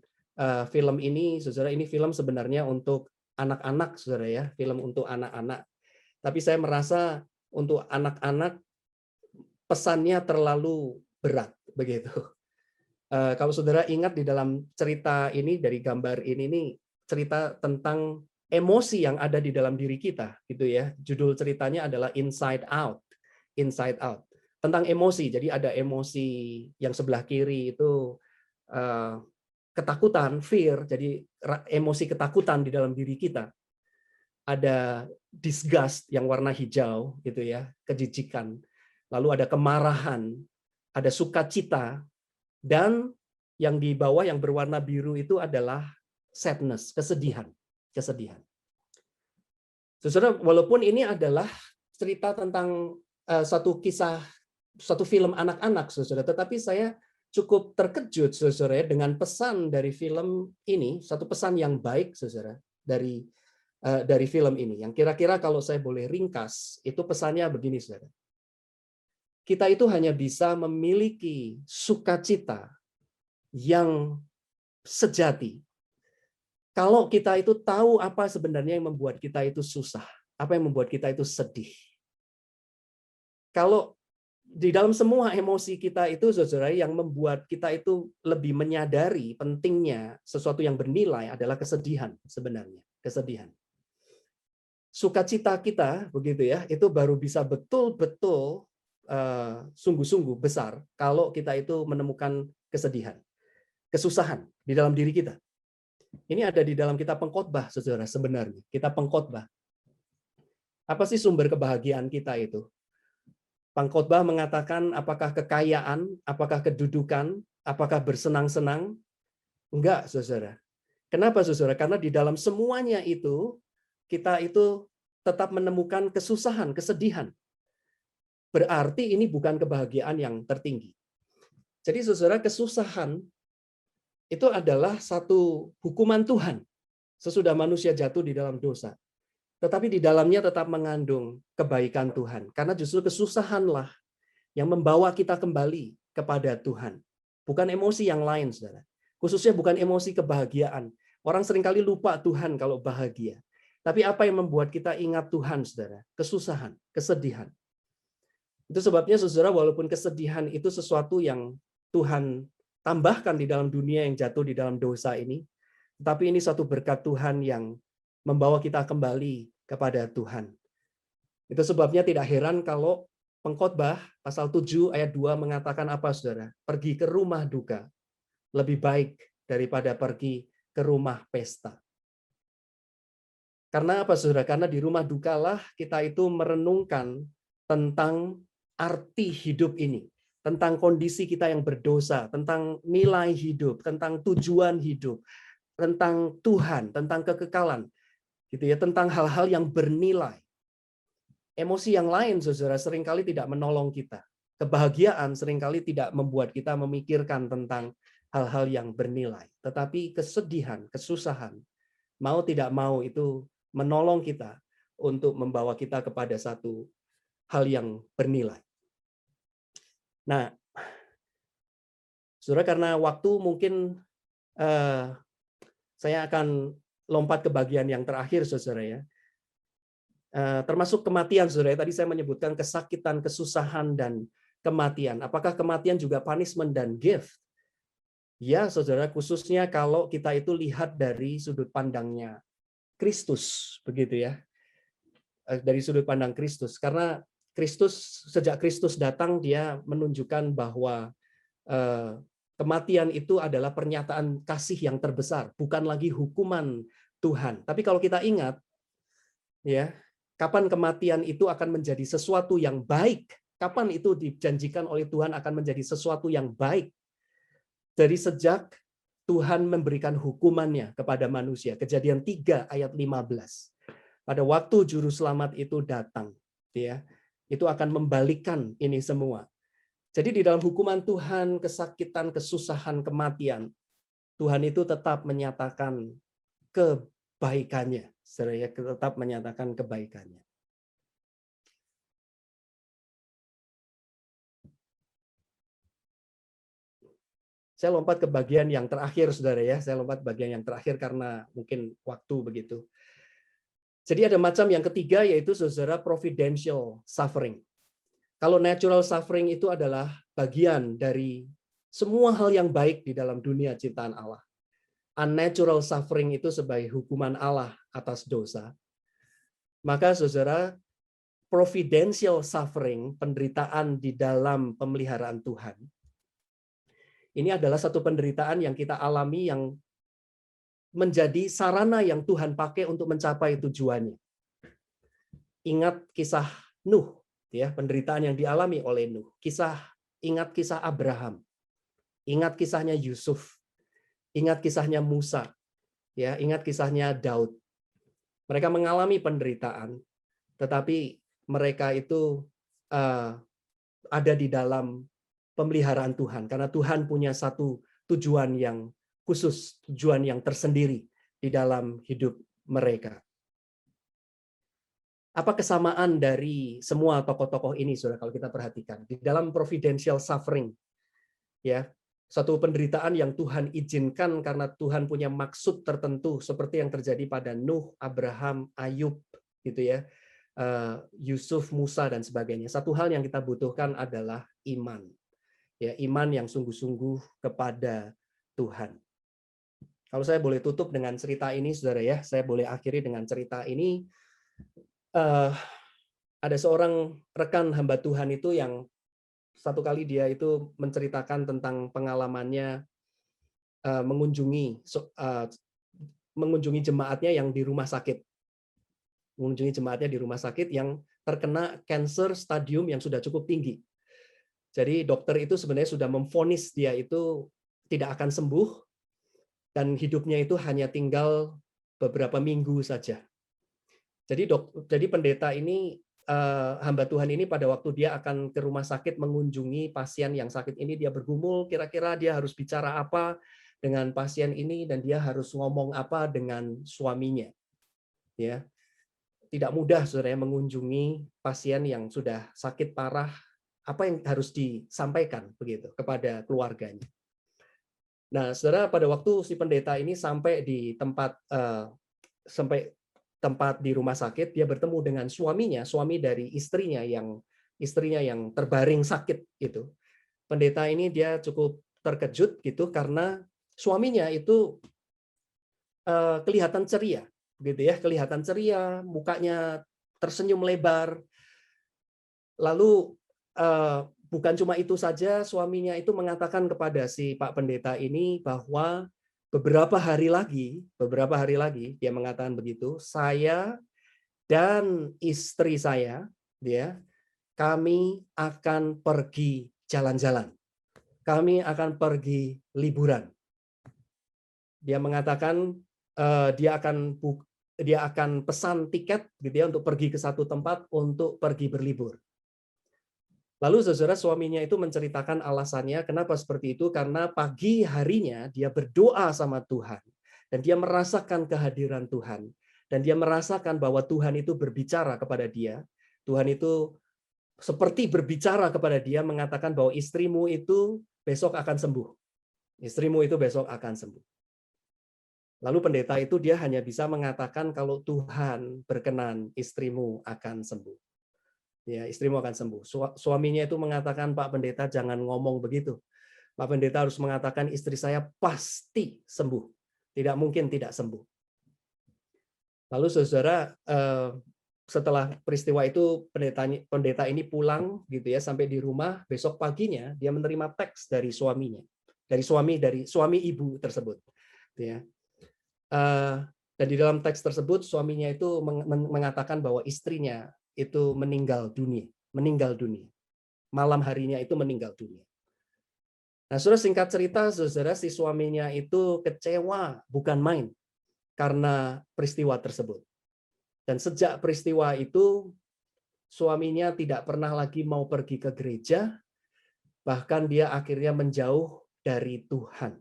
film ini, saudara, ini film sebenarnya untuk anak-anak, saudara ya, film untuk anak-anak. Tapi saya merasa untuk anak-anak pesannya terlalu berat, begitu. Kalau saudara ingat di dalam cerita ini, dari gambar ini nih, cerita tentang emosi yang ada di dalam diri kita, gitu ya. Judul ceritanya adalah Inside Out, Inside Out. Tentang emosi. Jadi ada emosi yang sebelah kiri itu ketakutan, fear. Jadi emosi ketakutan di dalam diri kita. Ada disgust yang warna hijau, gitu ya, kejijikan. Lalu ada kemarahan, ada sukacita, dan yang di bawah yang berwarna biru itu adalah sadness, kesedihan. Kesedihan. Saudara, walaupun ini adalah cerita tentang satu kisah suatu film anak-anak, saudara, tetapi saya cukup terkejut, saudara, dengan pesan dari film ini, satu pesan yang baik, saudara, dari film ini. Yang kira-kira kalau saya boleh ringkas, itu pesannya begini, saudara. Kita itu hanya bisa memiliki sukacita yang sejati kalau kita itu tahu apa sebenarnya yang membuat kita itu susah, apa yang membuat kita itu sedih. Kalau di dalam semua emosi kita itu, saudara, yang membuat kita itu lebih menyadari pentingnya sesuatu yang bernilai adalah kesedihan sebenarnya, kesedihan. Sukacita kita, begitu ya, itu baru bisa betul-betul sungguh-sungguh besar kalau kita itu menemukan kesedihan, kesusahan di dalam diri kita. Ini ada di dalam kitab Pengkhotbah, saudara, sebenarnya. Kitab Pengkhotbah. Apa sih sumber kebahagiaan kita itu? Pengkhotbah mengatakan apakah kekayaan, apakah kedudukan, apakah bersenang-senang? Enggak, saudara. Kenapa, saudara? Karena di dalam semuanya itu, kita itu tetap menemukan kesusahan, kesedihan. Berarti ini bukan kebahagiaan yang tertinggi. Jadi, saudara, kesusahan itu adalah satu hukuman Tuhan sesudah manusia jatuh di dalam dosa. Tetapi di dalamnya tetap mengandung kebaikan Tuhan. Karena justru kesusahanlah yang membawa kita kembali kepada Tuhan. Bukan emosi yang lain, saudara. Khususnya bukan emosi kebahagiaan. Orang seringkali lupa Tuhan kalau bahagia. Tapi apa yang membuat kita ingat Tuhan, saudara? Kesusahan, kesedihan. Itu sebabnya, saudara, walaupun kesedihan itu sesuatu yang Tuhan tambahkan di dalam dunia yang jatuh di dalam dosa ini, tetapi ini satu berkat Tuhan yang membawa kita kembali kepada Tuhan. Itu sebabnya tidak heran kalau Pengkhotbah pasal 7 ayat 2 mengatakan apa, saudara? Pergi ke rumah duka lebih baik daripada pergi ke rumah pesta. Karena apa, saudara? Karena di rumah dukalah kita itu merenungkan tentang arti hidup ini, tentang kondisi kita yang berdosa, tentang nilai hidup, tentang tujuan hidup, tentang Tuhan, tentang kekekalan, gitu ya, tentang hal-hal yang bernilai. Emosi yang lain, saudara, seringkali tidak menolong kita. Kebahagiaan seringkali tidak membuat kita memikirkan tentang hal-hal yang bernilai. Tetapi kesedihan, kesusahan, mau tidak mau itu menolong kita untuk membawa kita kepada satu hal yang bernilai. Nah, saudara, karena waktu mungkin saya akan lompat ke bagian yang terakhir, saudara ya. Termasuk kematian, saudara. Tadi saya menyebutkan kesakitan, kesusahan, dan kematian. Apakah kematian juga punishment dan gift? Ya, saudara, khususnya kalau kita itu lihat dari sudut pandangnya Kristus, begitu ya. Dari sudut pandang Kristus. Karena Kristus, sejak Kristus datang, dia menunjukkan bahwa kematian itu adalah pernyataan kasih yang terbesar, bukan lagi hukuman Tuhan. Tapi kalau kita ingat, ya, kapan kematian itu akan menjadi sesuatu yang baik? Kapan itu dijanjikan oleh Tuhan akan menjadi sesuatu yang baik? Dari sejak Tuhan memberikan hukumannya kepada manusia. Kejadian 3 ayat 15. Pada waktu juru selamat itu datang, ya, itu akan membalikkan ini semua. Jadi di dalam hukuman Tuhan, kesakitan, kesusahan, kematian, Tuhan itu tetap menyatakan kebaikannya. Saya tetap menyatakan kebaikannya. Saya lompat ke bagian yang terakhir, saudara ya. Saya lompat bagian yang terakhir karena mungkin waktu begitu. Jadi ada macam yang ketiga, yaitu, saudara, providential suffering. Kalau natural suffering itu adalah bagian dari semua hal yang baik di dalam dunia ciptaan Allah. Unnatural suffering itu sebagai hukuman Allah atas dosa. Maka, saudara, providential suffering, penderitaan di dalam pemeliharaan Tuhan, ini adalah satu penderitaan yang kita alami yang menjadi sarana yang Tuhan pakai untuk mencapai tujuannya. Ingat kisah Nuh, ya, penderitaan yang dialami oleh Nuh. Ingat kisah Abraham. Ingat kisahnya Yusuf. Ingat kisahnya Musa. Ya, ingat kisahnya Daud. Mereka mengalami penderitaan, tetapi mereka itu ada di dalam pemeliharaan Tuhan, karena Tuhan punya satu tujuan yang khusus, tujuan yang tersendiri di dalam hidup mereka. Apa kesamaan dari semua tokoh-tokoh ini, saudara, kalau kita perhatikan di dalam providential suffering, ya, satu penderitaan yang Tuhan izinkan karena Tuhan punya maksud tertentu, seperti yang terjadi pada Nuh, Abraham, Ayub, gitu ya, Yusuf, Musa dan sebagainya. Satu hal yang kita butuhkan adalah iman, ya, iman yang sungguh-sungguh kepada Tuhan. Kalau saya boleh tutup dengan cerita ini, saudara, ya, saya boleh akhiri dengan cerita ini. Ada seorang rekan hamba Tuhan itu yang satu kali dia itu menceritakan tentang pengalamannya mengunjungi jemaatnya yang di rumah sakit. Mengunjungi jemaatnya di rumah sakit yang terkena kanker stadium yang sudah cukup tinggi. Jadi dokter itu sebenarnya sudah memvonis dia itu tidak akan sembuh dan hidupnya itu hanya tinggal beberapa minggu saja. Jadi pendeta ini, hamba Tuhan ini, pada waktu dia akan ke rumah sakit mengunjungi pasien yang sakit ini, dia bergumul kira-kira dia harus bicara apa dengan pasien ini dan dia harus ngomong apa dengan suaminya. Ya, tidak mudah saudara mengunjungi pasien yang sudah sakit parah. Apa yang harus disampaikan begitu kepada keluarganya. Nah, saudara, pada waktu si pendeta ini sampai di tempat di rumah sakit, dia bertemu dengan suaminya, suami dari istrinya yang terbaring sakit itu. Pendeta ini dia cukup terkejut gitu karena suaminya itu kelihatan ceria, gitu ya, kelihatan ceria, mukanya tersenyum lebar. Lalu bukan cuma itu saja, suaminya itu mengatakan kepada si Pak Pendeta ini bahwa beberapa hari lagi dia mengatakan begitu, saya dan istri saya, kami akan pergi jalan-jalan, kami akan pergi liburan. Dia mengatakan dia akan pesan tiket gitu ya untuk pergi ke satu tempat untuk pergi berlibur. Lalu saudara, suaminya itu menceritakan alasannya kenapa seperti itu, karena pagi harinya dia berdoa sama Tuhan dan dia merasakan kehadiran Tuhan dan dia merasakan bahwa Tuhan itu berbicara kepada dia. Tuhan itu seperti berbicara kepada dia mengatakan bahwa istrimu itu besok akan sembuh. Istrimu itu besok akan sembuh. Lalu pendeta itu dia hanya bisa mengatakan kalau Tuhan berkenan istrimu akan sembuh. Ya, istrimu akan sembuh. Suaminya itu mengatakan, Pak Pendeta jangan ngomong begitu. Pak Pendeta harus mengatakan istri saya pasti sembuh. Tidak mungkin tidak sembuh. Lalu saudara, setelah peristiwa itu pendeta ini pulang gitu ya, sampai di rumah, besok paginya dia menerima teks dari suaminya. Dari suami ibu tersebut. Ya. Dan di dalam teks tersebut suaminya itu mengatakan bahwa istrinya itu meninggal dunia. Malam harinya itu meninggal dunia. Nah, saudara, singkat cerita, saudara, si suaminya itu kecewa bukan main karena peristiwa tersebut. Dan sejak peristiwa itu, suaminya tidak pernah lagi mau pergi ke gereja, bahkan dia akhirnya menjauh dari Tuhan.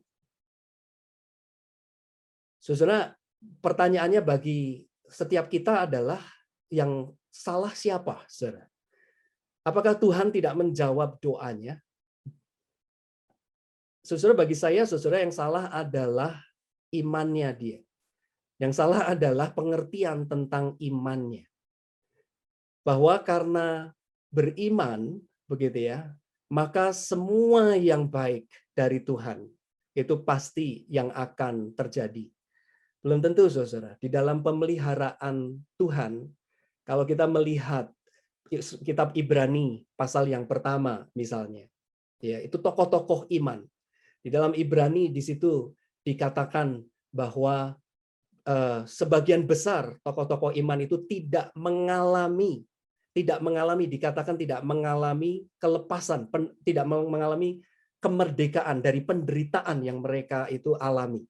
Saudara, pertanyaannya bagi setiap kita adalah, yang salah siapa, saudara? Apakah Tuhan tidak menjawab doanya? Saudara, bagi saya, saudara, yang salah adalah imannya dia. Yang salah adalah pengertian tentang imannya. Bahwa karena beriman, begitu ya, maka semua yang baik dari Tuhan itu pasti yang akan terjadi. Belum tentu, saudara. Di dalam pemeliharaan Tuhan, kalau kita melihat kitab Ibrani pasal yang pertama misalnya, ya, itu tokoh-tokoh iman. Di dalam Ibrani di situ dikatakan bahwa sebagian besar tokoh-tokoh iman itu tidak mengalami kelepasan, tidak mengalami kemerdekaan dari penderitaan yang mereka itu alami.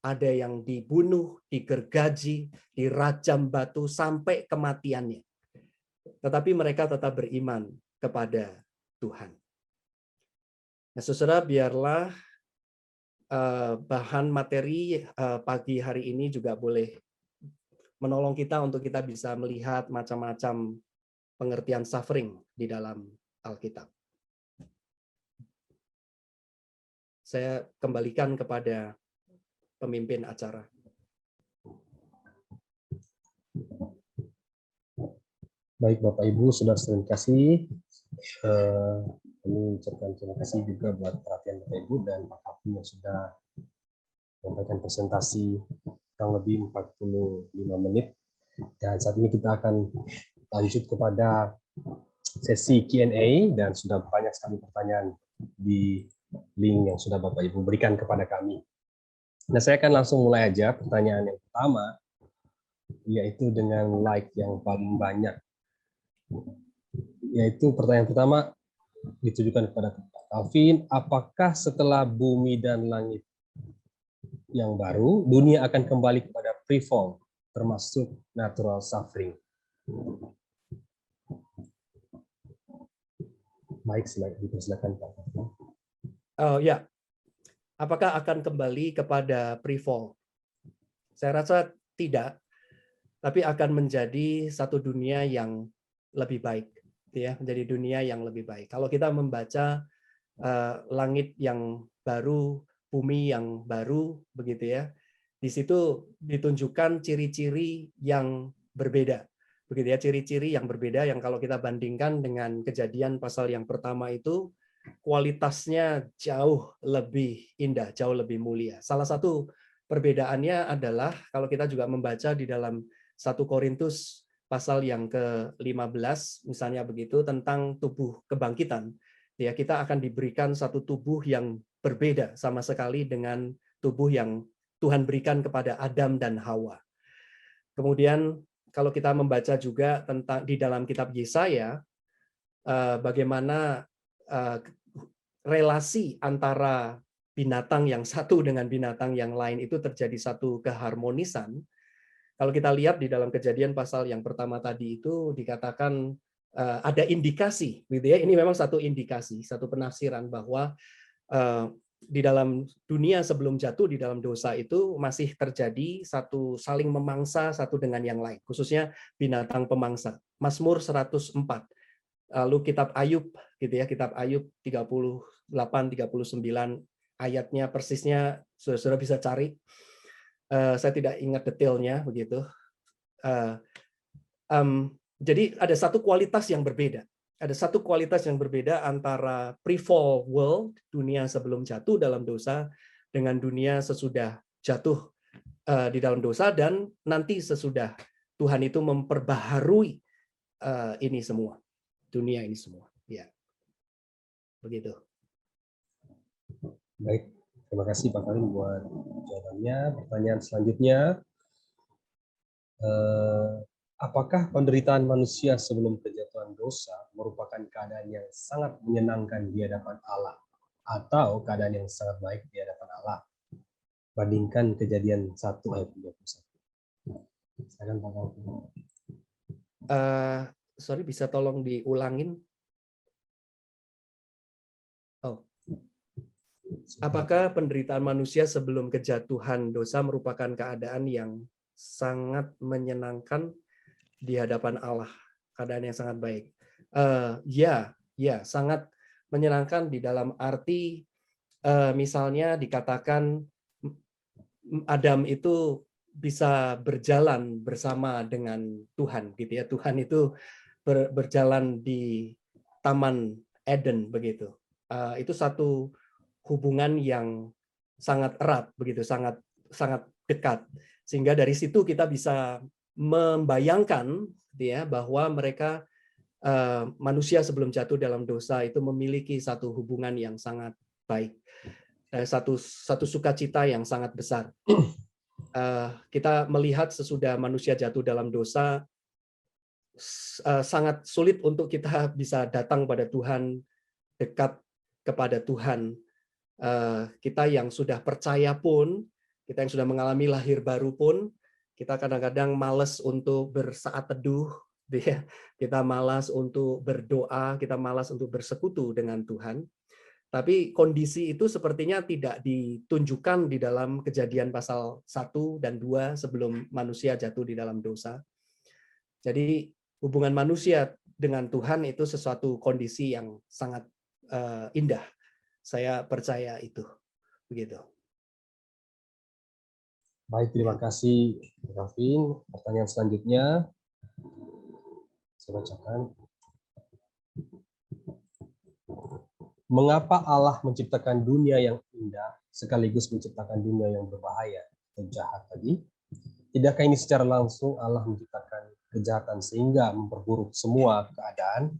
Ada yang dibunuh, digergaji, dirajam batu sampai kematiannya. Tetapi mereka tetap beriman kepada Tuhan. Nah, saudara, biarlah bahan materi pagi hari ini juga boleh menolong kita untuk kita bisa melihat macam-macam pengertian suffering di dalam Alkitab. Saya kembalikan kepada pemimpin acara.
Baik Bapak Ibu, saudara-saudara yang kasih, kami ucapkan terima kasih juga buat perhatian Bapak Ibu dan Pak Kapten yang sudah memberikan presentasi kurang lebih 45 menit. Dan saat ini kita akan lanjut kepada sesi Q&A dan sudah banyak sekali pertanyaan di link yang sudah Bapak Ibu berikan kepada kami. Nah, saya akan langsung mulai aja pertanyaan yang pertama, yaitu dengan like yang paling banyak. Yaitu pertanyaan pertama ditujukan kepada Pak Calvin, apakah setelah bumi dan langit yang baru, dunia akan kembali kepada pre-fall, termasuk natural suffering? Baik, silakan Pak Calvin.
Oh ya, apakah akan kembali kepada pre-fall? Saya rasa tidak, tapi akan menjadi satu dunia yang lebih baik, ya, menjadi dunia yang lebih baik. Kalau kita membaca langit yang baru, bumi yang baru, begitu ya, di situ ditunjukkan ciri-ciri yang berbeda, begitu ya, ciri-ciri yang berbeda yang kalau kita bandingkan dengan Kejadian pasal yang pertama itu kualitasnya jauh lebih indah, jauh lebih mulia. Salah satu perbedaannya adalah kalau kita juga membaca di dalam 1 Korintus pasal yang ke-15 misalnya begitu tentang tubuh kebangkitan, ya, kita akan diberikan satu tubuh yang berbeda sama sekali dengan tubuh yang Tuhan berikan kepada Adam dan Hawa. Kemudian kalau kita membaca juga tentang di dalam kitab Yesaya bagaimana relasi antara binatang yang satu dengan binatang yang lain itu terjadi satu keharmonisan. Kalau kita lihat di dalam Kejadian pasal yang pertama tadi itu dikatakan ada indikasi, gitu ya. Ini memang satu indikasi, satu penafsiran bahwa di dalam dunia sebelum jatuh di dalam dosa itu masih terjadi satu saling memangsa satu dengan yang lain, khususnya binatang pemangsa. Mazmur 104. Lalu kitab Ayub, gitu ya, kitab Ayub 38-39 ayatnya persisnya saudara bisa cari. Saya tidak ingat detailnya begitu. Jadi ada satu kualitas yang berbeda. Ada satu kualitas yang berbeda antara pre-fall world, dunia sebelum jatuh dalam dosa, dengan dunia sesudah jatuh di dalam dosa, dan nanti sesudah Tuhan itu memperbaharui ini semua, dunia ini semua. Ya, begitu.
Baik, terima kasih Pak Kalim buat jawabannya. Pertanyaan selanjutnya, apakah penderitaan manusia sebelum kejatuhan dosa merupakan keadaan yang sangat menyenangkan di hadapan Allah atau keadaan yang sangat baik di hadapan Allah? Bandingkan Kejadian 1 ayat 21. Silakan Pak Kalim.
Sorry, bisa tolong diulangin? Oh. Apakah penderitaan manusia sebelum kejatuhan dosa merupakan keadaan yang sangat menyenangkan di hadapan Allah, keadaan yang sangat baik? Ya, sangat menyenangkan di dalam arti misalnya dikatakan Adam itu bisa berjalan bersama dengan Tuhan, gitu ya. Tuhan itu berjalan di Taman Eden begitu. Itu satu hubungan yang sangat erat begitu, sangat dekat, sehingga dari situ kita bisa membayangkan ya bahwa mereka manusia sebelum jatuh dalam dosa itu memiliki satu hubungan yang sangat baik, satu sukacita yang sangat besar. Kita melihat sesudah manusia jatuh dalam dosa sangat sulit untuk kita bisa datang pada Tuhan, dekat kepada Tuhan. Kita yang sudah percaya pun, kita yang sudah mengalami lahir baru pun, kita kadang-kadang malas untuk bersaat teduh, Kita malas untuk berdoa, kita malas untuk bersekutu dengan Tuhan. Tapi kondisi itu sepertinya tidak ditunjukkan di dalam Kejadian pasal 1 dan 2 sebelum manusia jatuh di dalam dosa. Jadi hubungan manusia dengan Tuhan itu sesuatu kondisi yang sangat indah. Saya percaya itu. Begitu.
Baik, terima kasih, Rafin. Pertanyaan selanjutnya, saya bacakan. Mengapa Allah menciptakan dunia yang indah sekaligus menciptakan dunia yang berbahaya dan jahat tadi? Tidakkah ini secara langsung Allah menciptakan kejahatan sehingga memperburuk semua keadaan?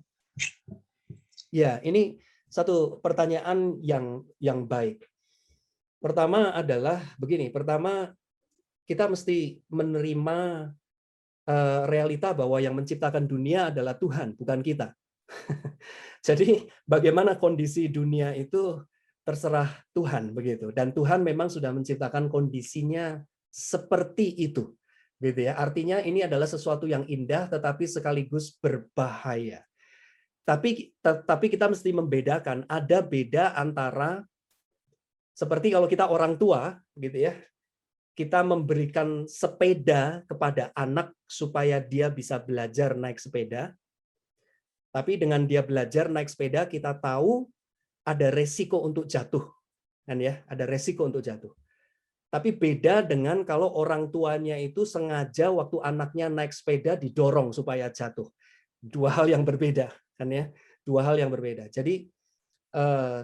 Ya, ini satu pertanyaan yang baik. Pertama adalah begini, pertama kita mesti menerima realita bahwa yang menciptakan dunia adalah Tuhan, bukan kita. Jadi bagaimana kondisi dunia itu terserah Tuhan begitu. Dan Tuhan memang sudah menciptakan kondisinya seperti itu. Gitu ya. Artinya ini adalah sesuatu yang indah tetapi sekaligus berbahaya. Tapi kita mesti membedakan, ada beda antara seperti kalau kita orang tua gitu ya. Kita memberikan sepeda kepada anak supaya dia bisa belajar naik sepeda. Tapi dengan dia belajar naik sepeda, kita tahu ada resiko untuk jatuh. Kan ya, ada resiko untuk jatuh. Tapi beda dengan kalau orang tuanya itu sengaja waktu anaknya naik sepeda didorong supaya jatuh. Dua hal yang berbeda, kan ya? Dua hal yang berbeda. Jadi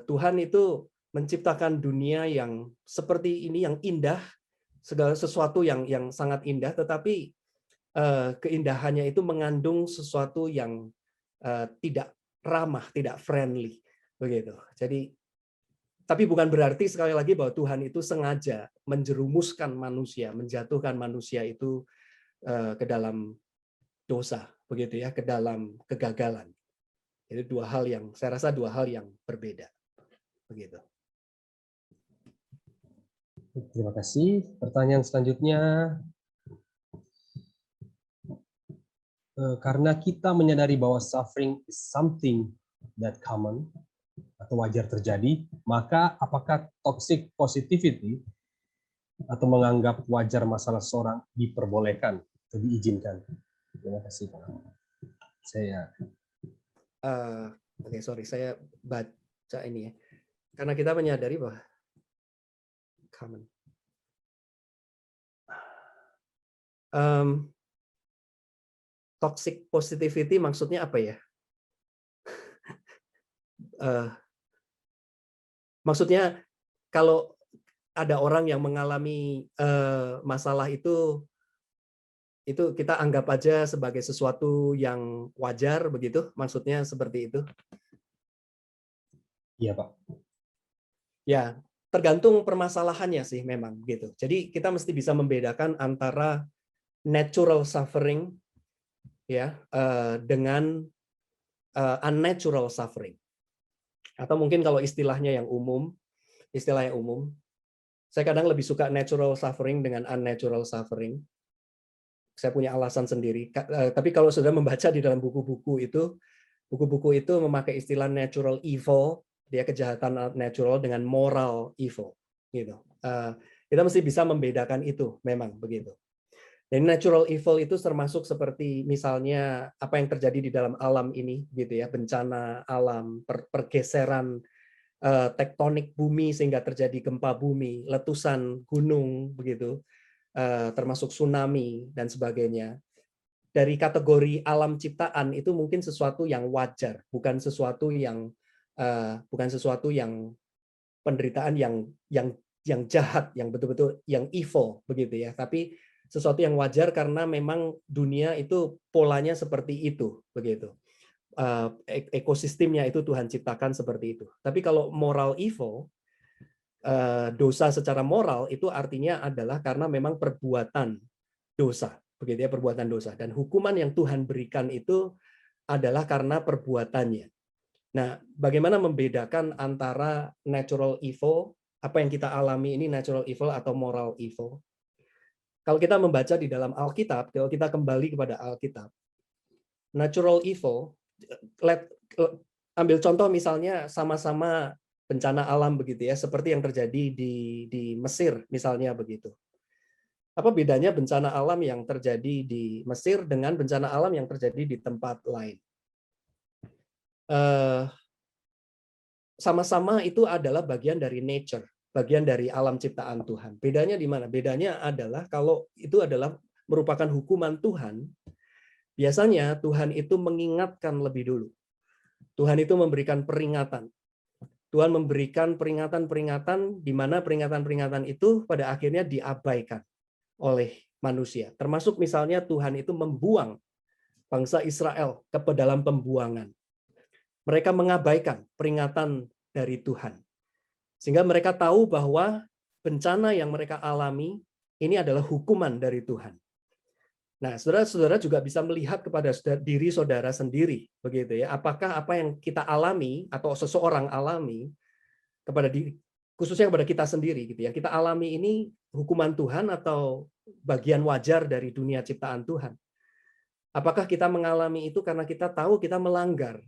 Tuhan itu menciptakan dunia yang seperti ini, yang indah, segala sesuatu yang sangat indah, tetapi keindahannya itu mengandung sesuatu yang tidak ramah, tidak friendly, begitu. Jadi, tapi bukan berarti sekali lagi bahwa Tuhan itu sengaja menjerumuskan manusia, menjatuhkan manusia itu ke dalam dosa, begitu ya, ke dalam kegagalan. Itu saya rasa dua hal yang berbeda, begitu.
Terima kasih. Pertanyaan selanjutnya. Karena kita menyadari bahwa suffering is something that common atau wajar terjadi, maka apakah toxic positivity atau menganggap wajar masalah seorang diperbolehkan atau diizinkan? Terima kasih, Pak.
Sorry, saya baca ini ya. Karena kita menyadari bahwa common. Toxic positivity maksudnya apa ya? Maksudnya kalau ada orang yang mengalami masalah itu kita anggap aja sebagai sesuatu yang wajar, begitu? Maksudnya seperti itu?
Iya, Pak.
Ya, tergantung permasalahannya sih memang gitu. Jadi kita mesti bisa membedakan antara natural suffering ya dengan unnatural suffering. Atau mungkin kalau istilah yang umum, saya kadang lebih suka natural suffering dengan unnatural suffering. Saya punya alasan sendiri. Tapi kalau sudah membaca di dalam buku-buku itu memakai istilah natural evil, dia kejahatan natural, dengan moral evil. Gitu. Kita mesti bisa membedakan itu, memang begitu. Dan natural evil itu termasuk seperti misalnya apa yang terjadi di dalam alam ini, gitu ya, bencana alam, pergeseran tektonik bumi sehingga terjadi gempa bumi, letusan gunung, begitu, termasuk tsunami dan sebagainya. Dari kategori alam ciptaan itu mungkin sesuatu yang wajar, bukan sesuatu yang penderitaan yang jahat, yang betul-betul yang evil, begitu ya. Tapi sesuatu yang wajar karena memang dunia itu polanya seperti itu, begitu. Ekosistemnya itu Tuhan ciptakan seperti itu. Tapi kalau moral evil, dosa secara moral itu artinya adalah karena memang perbuatan dosa, begitu ya, perbuatan dosa. Dan hukuman yang Tuhan berikan itu adalah karena perbuatannya. Nah, bagaimana membedakan antara natural evil, apa yang kita alami ini natural evil atau moral evil? Kalau kita membaca di dalam Alkitab, kalau kita kembali kepada Alkitab, natural evil, ambil contoh misalnya sama-sama bencana alam begitu ya, seperti yang terjadi di Mesir misalnya begitu. Apa bedanya bencana alam yang terjadi di Mesir dengan bencana alam yang terjadi di tempat lain? Sama-sama itu adalah bagian dari nature, bagian dari alam ciptaan Tuhan. Bedanya di mana? Bedanya adalah kalau itu adalah merupakan hukuman Tuhan, biasanya Tuhan itu mengingatkan lebih dulu. Tuhan itu memberikan peringatan. Tuhan memberikan peringatan-peringatan di mana peringatan-peringatan itu pada akhirnya diabaikan oleh manusia. Termasuk misalnya Tuhan itu membuang bangsa Israel ke dalam pembuangan. Mereka mengabaikan peringatan dari Tuhan. Sehingga mereka tahu bahwa bencana yang mereka alami ini adalah hukuman dari Tuhan. Nah, saudara-saudara juga bisa melihat kepada diri saudara sendiri, begitu ya. Apakah apa yang kita alami atau seseorang alami kepada diri, khususnya kepada kita sendiri, gitu ya. Kita alami ini hukuman Tuhan atau bagian wajar dari dunia ciptaan Tuhan? Apakah kita mengalami itu karena kita tahu kita melanggar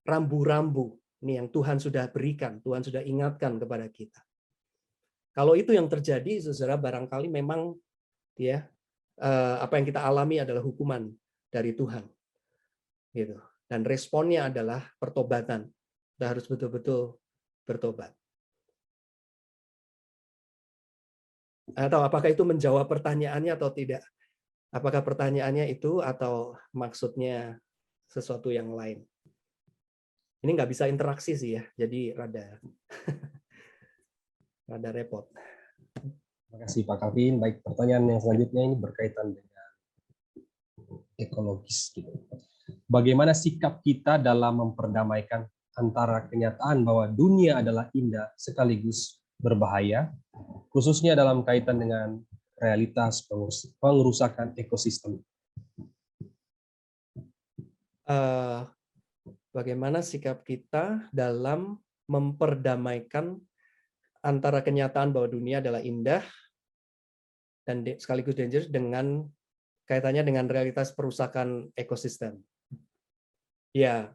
rambu-rambu ini yang Tuhan sudah berikan, Tuhan sudah ingatkan kepada kita? Kalau itu yang terjadi, saudara, barangkali memang ya apa yang kita alami adalah hukuman dari Tuhan, gitu. Dan responnya adalah pertobatan. Kita harus betul-betul bertobat. Atau apakah itu menjawab pertanyaannya atau tidak? Apakah pertanyaannya itu atau maksudnya sesuatu yang lain? Ini nggak bisa interaksi sih ya, jadi rada repot.
Terima kasih Pak Calvin. Baik, pertanyaan yang selanjutnya ini berkaitan dengan ekologis gitu. Bagaimana sikap kita dalam memperdamaikan antara kenyataan bahwa dunia adalah indah sekaligus berbahaya, khususnya dalam kaitan dengan realitas pengerusakan ekosistem?
Bagaimana sikap kita dalam memperdamaikan antara kenyataan bahwa dunia adalah indah dan sekaligus dangerous dengan kaitannya dengan realitas perusakan ekosistem. Ya,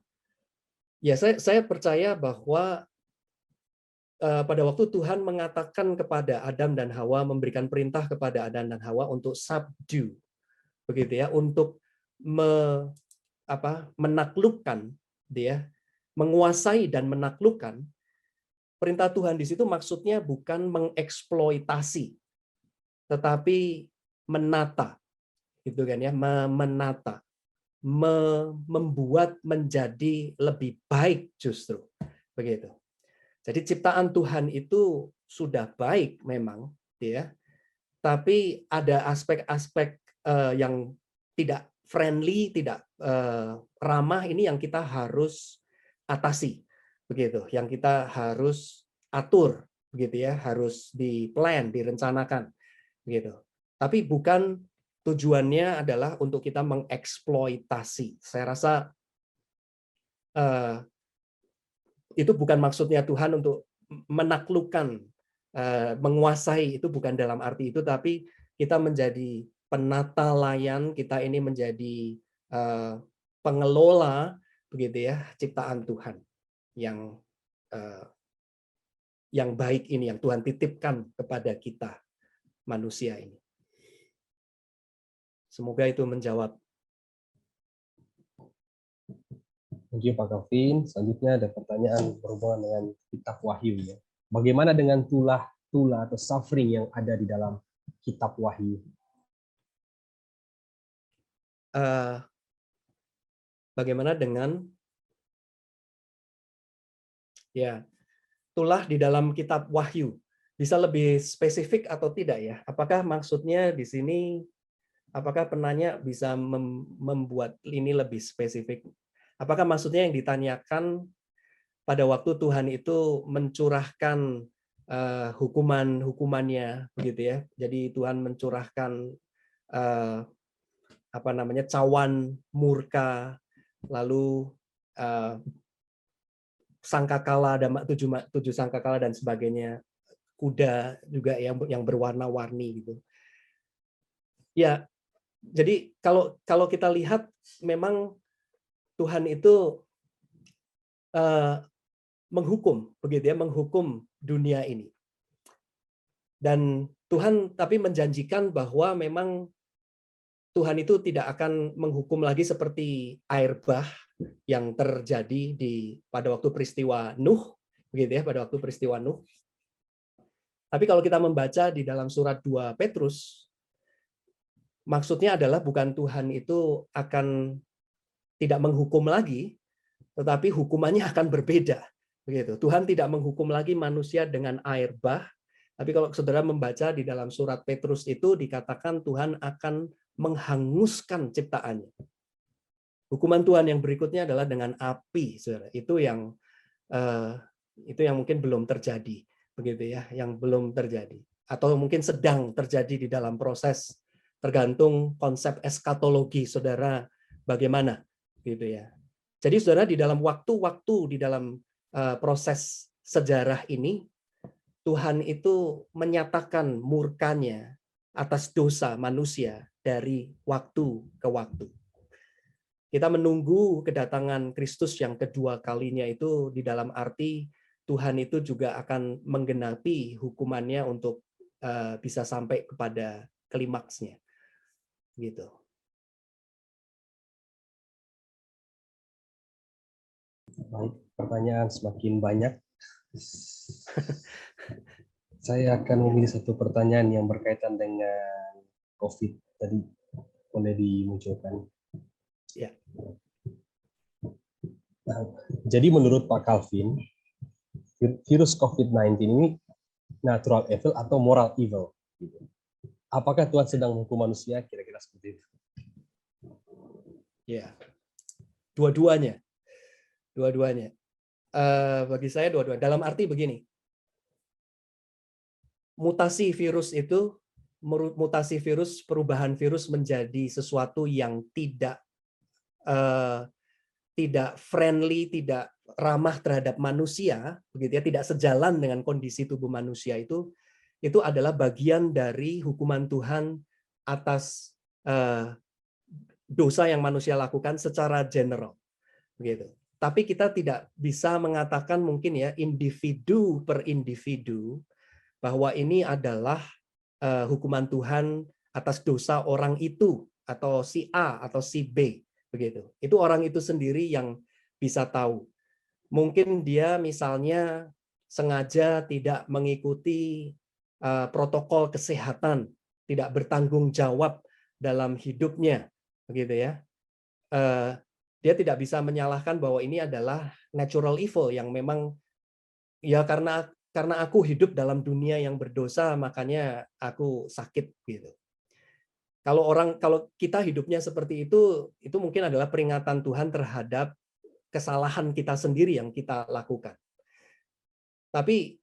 saya percaya bahwa pada waktu Tuhan mengatakan kepada Adam dan Hawa, memberikan perintah kepada Adam dan Hawa untuk subdue, begitu ya, untuk menaklukkan, dia menguasai dan menaklukkan. Perintah Tuhan di situ maksudnya bukan mengeksploitasi, tetapi menata, gitu kan ya, menata, membuat menjadi lebih baik justru, begitu. Jadi ciptaan Tuhan itu sudah baik memang, ya, tapi ada aspek-aspek yang tidak friendly, tidak ramah ini yang kita harus atasi. Begitu, yang kita harus atur, begitu ya, harus di-plan, direncanakan, begitu. Tapi bukan tujuannya adalah untuk kita mengeksploitasi. Saya rasa itu bukan maksudnya Tuhan untuk menaklukkan, menguasai, itu bukan dalam arti itu, tapi kita menjadi penata layan, kita ini menjadi pengelola, begitu ya, ciptaan Tuhan yang baik ini, yang Tuhan titipkan kepada kita manusia ini. Semoga itu menjawab.
Thank you Pak Calvin. Selanjutnya ada pertanyaan berhubungan dengan kitab Wahyu ya. Bagaimana dengan tulah atau suffering yang ada di dalam kitab Wahyu?
Bagaimana dengan ya, tulah di dalam kitab Wahyu? Bisa lebih spesifik atau tidak ya? Apakah maksudnya di sini, apakah penanya bisa membuat ini lebih spesifik? Apakah maksudnya yang ditanyakan pada waktu Tuhan itu mencurahkan hukumannya, begitu ya? Jadi Tuhan mencurahkan cawan murka, lalu sangkakala, ada tujuh sangkakala dan sebagainya, kuda juga yang berwarna-warni gitu. Ya, jadi kalau kita lihat memang Tuhan itu menghukum, begitu ya, menghukum dunia ini. Dan Tuhan tapi menjanjikan bahwa memang Tuhan itu tidak akan menghukum lagi seperti air bah yang terjadi pada waktu peristiwa Nuh, begitu ya, pada waktu peristiwa Nuh. Tapi kalau kita membaca di dalam surat 2 Petrus, maksudnya adalah bukan Tuhan itu akan tidak menghukum lagi, tetapi hukumannya akan berbeda. Begitu. Tuhan tidak menghukum lagi manusia dengan air bah, tapi kalau saudara membaca di dalam surat Petrus itu dikatakan Tuhan akan menghanguskan ciptaannya. Hukuman Tuhan yang berikutnya adalah dengan api, saudara. Itu yang mungkin belum terjadi, begitu ya, yang belum terjadi, atau mungkin sedang terjadi di dalam proses, tergantung konsep eskatologi saudara bagaimana, gitu ya. Jadi saudara di dalam waktu-waktu di dalam proses sejarah ini, Tuhan itu menyatakan murkanya atas dosa manusia dari waktu ke waktu. Kita menunggu kedatangan Kristus yang kedua kalinya itu di dalam arti Tuhan itu juga akan menggenapi hukumannya untuk bisa sampai kepada klimaksnya. Gitu.
Baik, pertanyaan semakin banyak. Saya akan memilih satu pertanyaan yang berkaitan dengan COVID tadi boleh dimunculkan.
Ya.
Nah, jadi menurut Pak Calvin, virus COVID-19 ini natural evil atau moral evil? Apakah Tuhan sedang menghukum manusia? Kira-kira seperti itu.
Ya, dua-duanya. Bagi saya dua-duanya. Dalam arti begini, mutasi virus, perubahan virus menjadi sesuatu yang tidak friendly, tidak ramah terhadap manusia, begitu ya, tidak sejalan dengan kondisi tubuh manusia itu adalah bagian dari hukuman Tuhan atas dosa yang manusia lakukan secara general, begitu. Tapi kita tidak bisa mengatakan mungkin ya individu per individu bahwa ini adalah hukuman Tuhan atas dosa orang itu atau si A atau si B, begitu. Itu orang itu sendiri yang bisa tahu. Mungkin dia misalnya sengaja tidak mengikuti protokol kesehatan, tidak bertanggung jawab dalam hidupnya, begitu ya. Dia tidak bisa menyalahkan bahwa ini adalah natural evil yang memang ya karena aku hidup dalam dunia yang berdosa makanya aku sakit, gitu. Kalau kita hidupnya seperti itu mungkin adalah peringatan Tuhan terhadap kesalahan kita sendiri yang kita lakukan. Tapi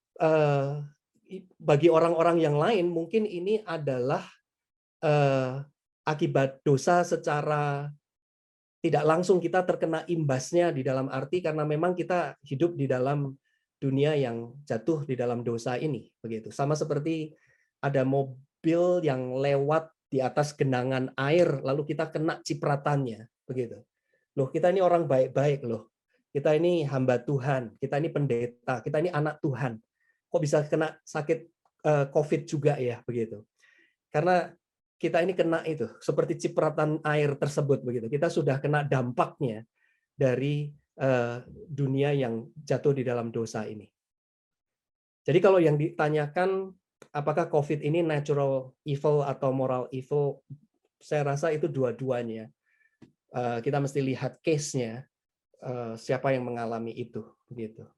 bagi orang-orang yang lain mungkin ini adalah akibat dosa secara tidak langsung, kita terkena imbasnya di dalam arti karena memang kita hidup di dalam dunia yang jatuh di dalam dosa ini, begitu. Sama seperti ada mobil yang lewat di atas genangan air lalu kita kena cipratannya, begitu. Loh, kita ini orang baik-baik loh. Kita ini hamba Tuhan, kita ini pendeta, kita ini anak Tuhan. Kok bisa kena sakit COVID juga ya, begitu. Karena kita ini kena itu seperti cipratan air tersebut, begitu. Kita sudah kena dampaknya dari dunia yang jatuh di dalam dosa ini. Jadi kalau yang ditanyakan apakah COVID ini natural evil atau moral evil, saya rasa itu dua-duanya. Kita mesti lihat case-nya, siapa yang mengalami itu, begitu.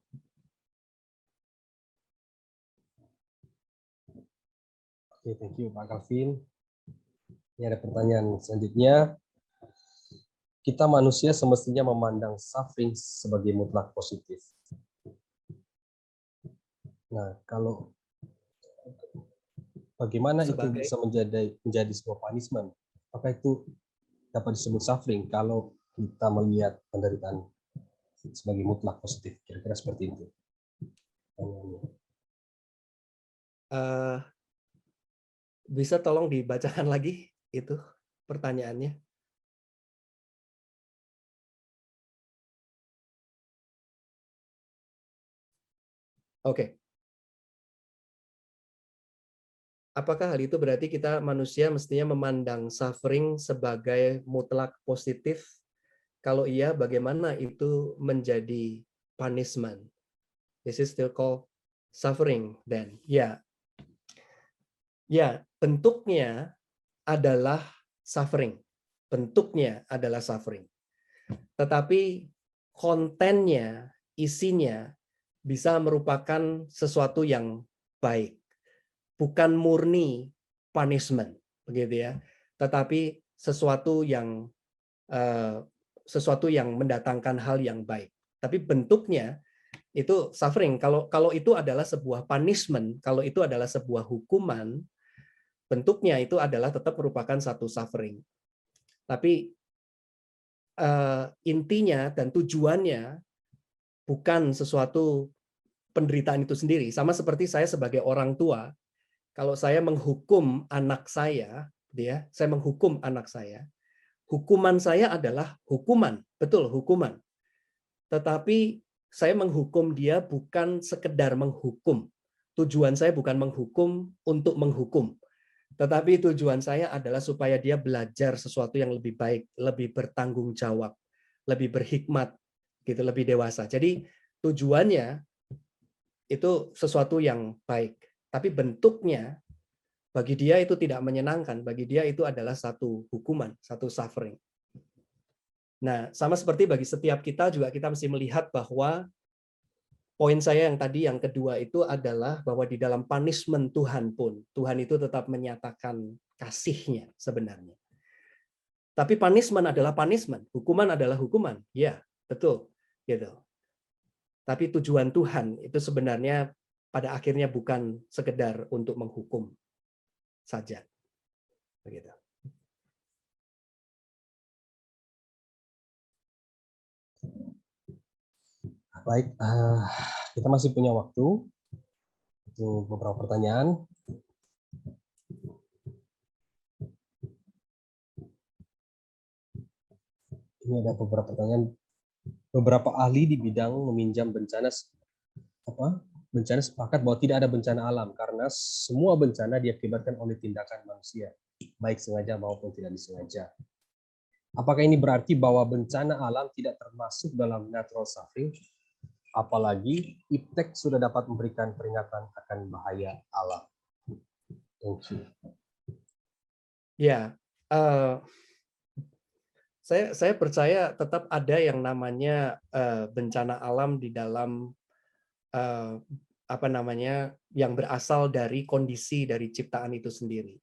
Oke, thank you Pak Calvin. Ini ada pertanyaan selanjutnya. Kita manusia semestinya memandang suffering sebagai mutlak positif. Nah, kalau bagaimana itu bisa menjadi sebuah punishment? Apakah itu dapat disebut suffering kalau kita melihat penderitaan sebagai mutlak positif? Kira-kira seperti itu.
Bisa tolong dibacakan lagi itu pertanyaannya? Oke. Apakah hal itu berarti kita manusia mestinya memandang suffering sebagai mutlak positif? Kalau iya, bagaimana itu menjadi punishment? This is still called suffering then. Ya, bentuknya adalah suffering. Bentuknya adalah suffering. Tetapi kontennya, isinya bisa merupakan sesuatu yang baik. Bukan murni punishment, begitu ya. Tetapi sesuatu yang mendatangkan hal yang baik. Tapi bentuknya itu suffering. Kalau itu adalah sebuah punishment, kalau itu adalah sebuah hukuman, bentuknya itu adalah tetap merupakan satu suffering. Tapi intinya dan tujuannya bukan sesuatu penderitaan itu sendiri. Sama seperti saya sebagai orang tua, kalau saya menghukum anak saya, saya menghukum anak saya, hukuman saya adalah hukuman, betul hukuman. Tetapi saya menghukum dia bukan sekedar menghukum. Tujuan saya bukan menghukum untuk menghukum. Tetapi tujuan saya adalah supaya dia belajar sesuatu yang lebih baik, lebih bertanggung jawab, lebih berhikmat, gitu, lebih dewasa. Jadi tujuannya itu sesuatu yang baik. Tapi bentuknya bagi dia itu tidak menyenangkan, bagi dia itu adalah satu hukuman, satu suffering. Nah, sama seperti bagi setiap kita juga kita mesti melihat bahwa poin saya yang tadi yang kedua itu adalah bahwa di dalam punishment Tuhan pun, Tuhan itu tetap menyatakan kasih-Nya sebenarnya. Tapi punishment adalah punishment, hukuman adalah hukuman. Ya, betul. Gitu. Tapi tujuan Tuhan itu sebenarnya pada akhirnya bukan sekedar untuk menghukum saja. Begitu.
Baik, kita masih punya waktu untuk beberapa pertanyaan. Ini ada beberapa pertanyaan. Beberapa ahli di bidang meminjam bencana sepakat bahwa tidak ada bencana alam karena semua bencana diakibatkan oleh tindakan manusia, baik sengaja maupun tidak disengaja. Apakah ini berarti bahwa bencana alam tidak termasuk dalam natural suffering? Apalagi IPTEK sudah dapat memberikan peringatan akan bahaya alam. Thank you.
Ya, saya percaya tetap ada yang namanya bencana alam di dalam yang berasal dari kondisi dari ciptaan itu sendiri.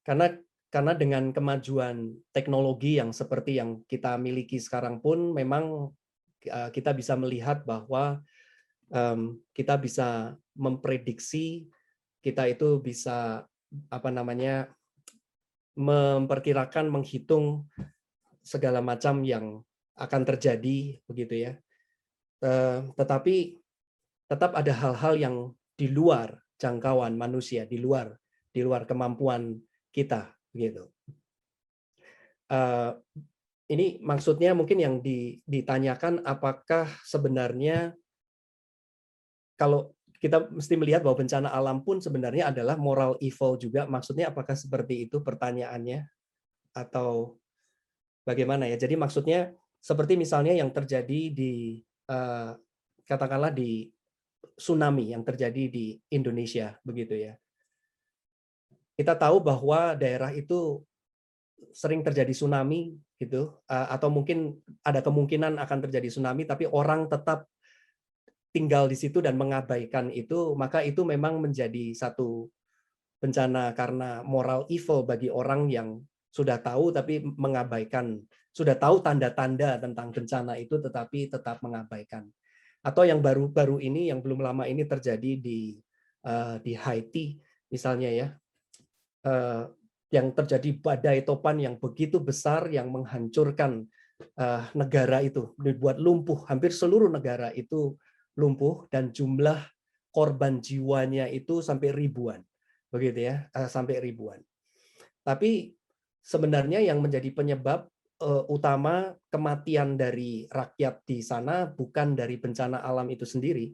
Karena dengan kemajuan teknologi yang seperti yang kita miliki sekarang pun memang kita bisa melihat bahwa kita bisa memprediksi, kita itu bisa memperkirakan, menghitung segala macam yang akan terjadi, begitu ya. Tetapi tetap ada hal-hal yang di luar jangkauan manusia, di luar kemampuan kita, begitu. Ini maksudnya mungkin yang ditanyakan apakah sebenarnya kalau kita mesti melihat bahwa bencana alam pun sebenarnya adalah moral evil juga. Maksudnya apakah seperti itu pertanyaannya? Atau bagaimana ya? Jadi maksudnya seperti misalnya yang terjadi di katakanlah di tsunami yang terjadi di Indonesia, begitu ya. Kita tahu bahwa daerah itu sering terjadi tsunami gitu, atau mungkin ada kemungkinan akan terjadi tsunami, tapi orang tetap tinggal di situ dan mengabaikan itu, maka itu memang menjadi satu bencana karena moral evil bagi orang yang sudah tahu tapi mengabaikan, sudah tahu tanda-tanda tentang bencana itu tetapi tetap mengabaikan. Atau yang baru-baru ini, yang belum lama ini terjadi di Haiti misalnya ya, yang terjadi badai topan yang begitu besar yang menghancurkan negara itu, dibuat lumpuh, hampir seluruh negara itu lumpuh dan jumlah korban jiwanya itu sampai ribuan, begitu ya, sampai ribuan. Tapi sebenarnya yang menjadi penyebab utama kematian dari rakyat di sana bukan dari bencana alam itu sendiri,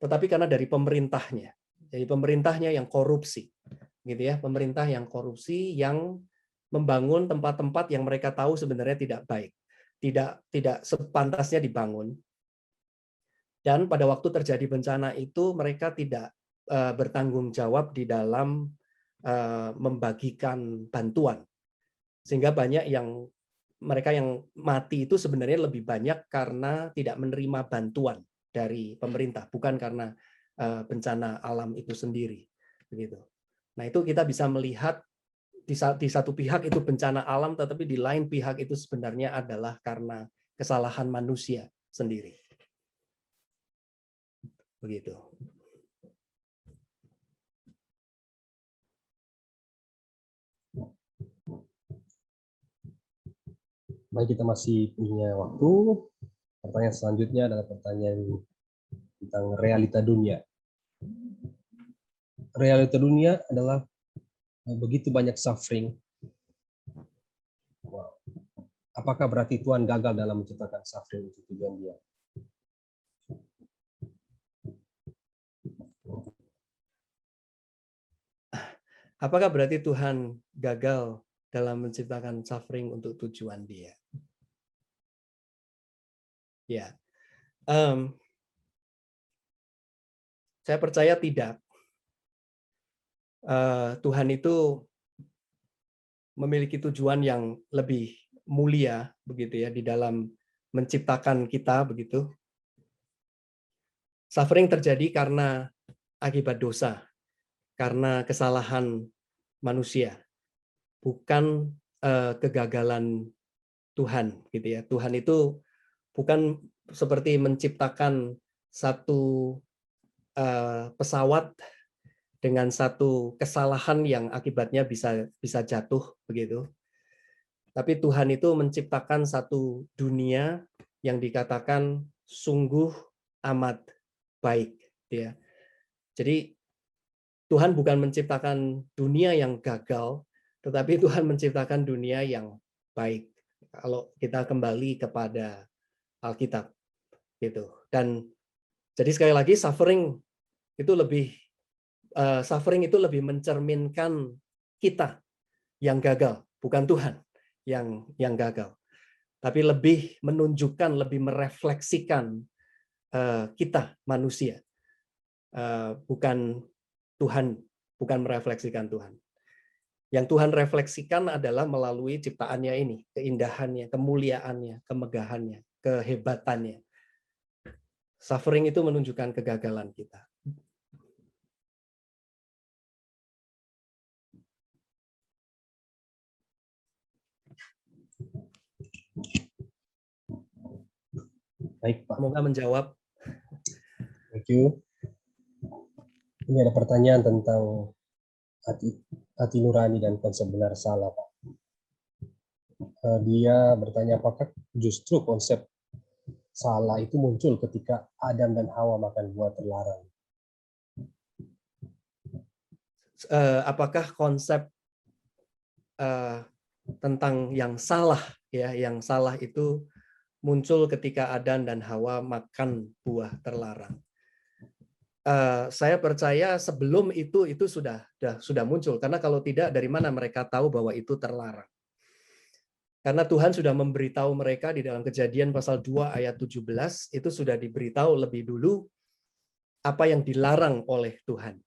tetapi karena dari pemerintahnya. Jadi pemerintahnya yang korupsi, gitu ya, pemerintah yang korupsi yang membangun tempat-tempat yang mereka tahu sebenarnya tidak baik, tidak sepantasnya dibangun. Dan pada waktu terjadi bencana itu mereka tidak bertanggung jawab di dalam membagikan bantuan, sehingga banyak yang mereka yang mati itu sebenarnya lebih banyak karena tidak menerima bantuan dari pemerintah, bukan karena bencana alam itu sendiri, begitu. Nah, itu kita bisa melihat di satu pihak itu bencana alam, tetapi di lain pihak itu sebenarnya adalah karena kesalahan manusia sendiri. Begitu.
Baik, kita masih punya waktu. Pertanyaan selanjutnya adalah pertanyaan tentang realita dunia. Realita dunia adalah begitu banyak suffering. Wow. Apakah berarti Tuhan gagal dalam menciptakan suffering untuk tujuan Dia?
Apakah berarti Tuhan gagal dalam menciptakan suffering untuk tujuan Dia? Ya, saya percaya tidak. Tuhan itu memiliki tujuan yang lebih mulia, begitu ya, di dalam menciptakan kita, begitu. Suffering terjadi karena akibat dosa, karena kesalahan manusia, bukan kegagalan Tuhan, gitu ya. Tuhan itu bukan seperti menciptakan satu pesawat dengan satu kesalahan yang akibatnya bisa jatuh, begitu. Tapi Tuhan itu menciptakan satu dunia yang dikatakan sungguh amat baik, ya. Jadi Tuhan bukan menciptakan dunia yang gagal, tetapi Tuhan menciptakan dunia yang baik. Kalau kita kembali kepada Alkitab, gitu. Dan jadi sekali lagi suffering itu lebih mencerminkan kita yang gagal, bukan Tuhan yang gagal, tapi lebih menunjukkan, lebih merefleksikan kita manusia, bukan Tuhan, bukan merefleksikan Tuhan. Yang Tuhan refleksikan adalah melalui ciptaannya ini, keindahannya, kemuliaannya, kemegahannya, kehebatannya. Suffering itu menunjukkan kegagalan kita.
Baik, Pak.
Semoga menjawab.
Thank you. Ini ada pertanyaan tentang hati nurani dan konsep benar salah, Pak. Dia bertanya apakah justru konsep salah itu muncul ketika Adam dan Hawa makan buah terlarang.
Apakah konsep tentang yang salah, ya, yang salah itu muncul ketika Adam dan Hawa makan buah terlarang? Saya percaya sebelum itu sudah muncul, karena kalau tidak, dari mana mereka tahu bahwa itu terlarang? Karena Tuhan sudah memberitahu mereka di dalam Kejadian pasal 2 ayat 17, itu sudah diberitahu lebih dulu apa yang dilarang oleh Tuhan.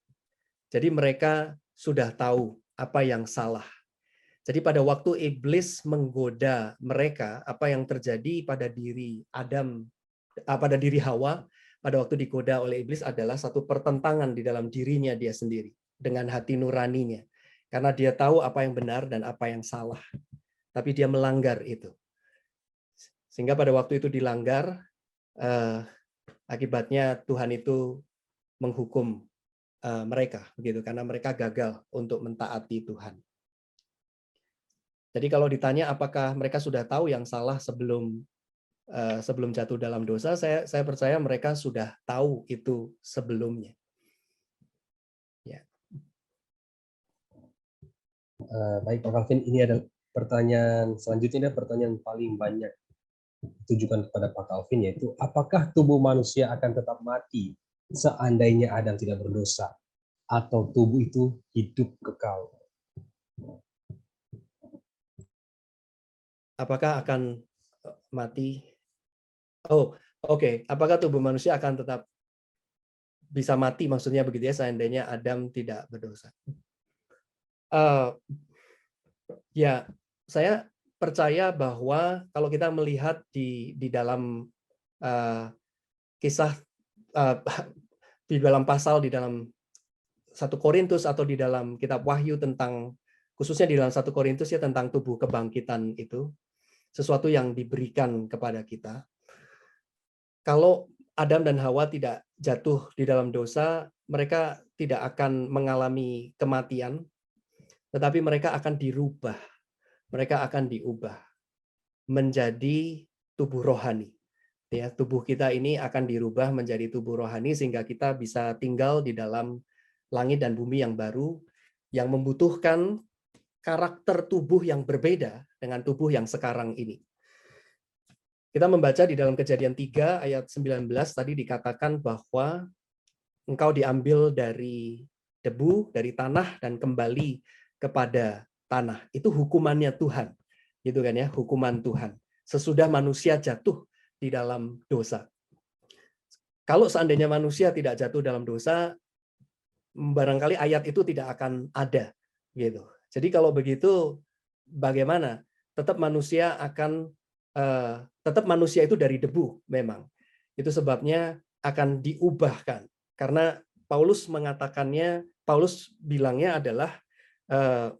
Jadi mereka sudah tahu apa yang salah. Jadi pada waktu iblis menggoda mereka, apa yang terjadi pada diri Adam, pada diri Hawa, pada waktu digoda oleh iblis adalah satu pertentangan di dalam dirinya dia sendiri dengan hati nuraninya. Karena dia tahu apa yang benar dan apa yang salah. Tapi dia melanggar itu. Sehingga pada waktu itu dilanggar, akibatnya Tuhan itu menghukum mereka, begitu, karena mereka gagal untuk mentaati Tuhan. Jadi kalau ditanya apakah mereka sudah tahu yang salah sebelum jatuh dalam dosa, saya percaya mereka sudah tahu itu sebelumnya. Ya.
Baik, Pak Calvin, ini ada pertanyaan selanjutnya, pertanyaan paling banyak ditujukan kepada Pak Calvin, yaitu apakah tubuh manusia akan tetap mati seandainya Adam tidak berdosa, atau tubuh itu hidup kekal?
Apakah akan mati? Oh, oke. Apakah tubuh manusia akan tetap bisa mati? Maksudnya begitu ya, seandainya Adam tidak berdosa. Ya, saya percaya bahwa kalau kita melihat di dalam kisah, di dalam pasal di dalam 1 Korintus atau di dalam kitab Wahyu tentang, khususnya di dalam 1 Korintus ya, tentang tubuh kebangkitan itu, sesuatu yang diberikan kepada kita. Kalau Adam dan Hawa tidak jatuh di dalam dosa, mereka tidak akan mengalami kematian, tetapi mereka akan dirubah. Mereka akan diubah menjadi tubuh rohani. Ya, tubuh kita ini akan dirubah menjadi tubuh rohani sehingga kita bisa tinggal di dalam langit dan bumi yang baru, yang membutuhkan karakter tubuh yang berbeda dengan tubuh yang sekarang ini. Kita membaca di dalam Kejadian 3 ayat 19 tadi dikatakan bahwa engkau diambil dari debu, dari tanah, dan kembali kepada tanah. Itu hukumannya Tuhan. Gitu kan ya, hukuman Tuhan. Sesudah manusia jatuh di dalam dosa. Kalau seandainya manusia tidak jatuh dalam dosa, barangkali ayat itu tidak akan ada. Gitu. Jadi kalau begitu, bagaimana? Tetap manusia itu dari debu memang. Itu sebabnya akan diubahkan. Karena Paulus bilangnya adalah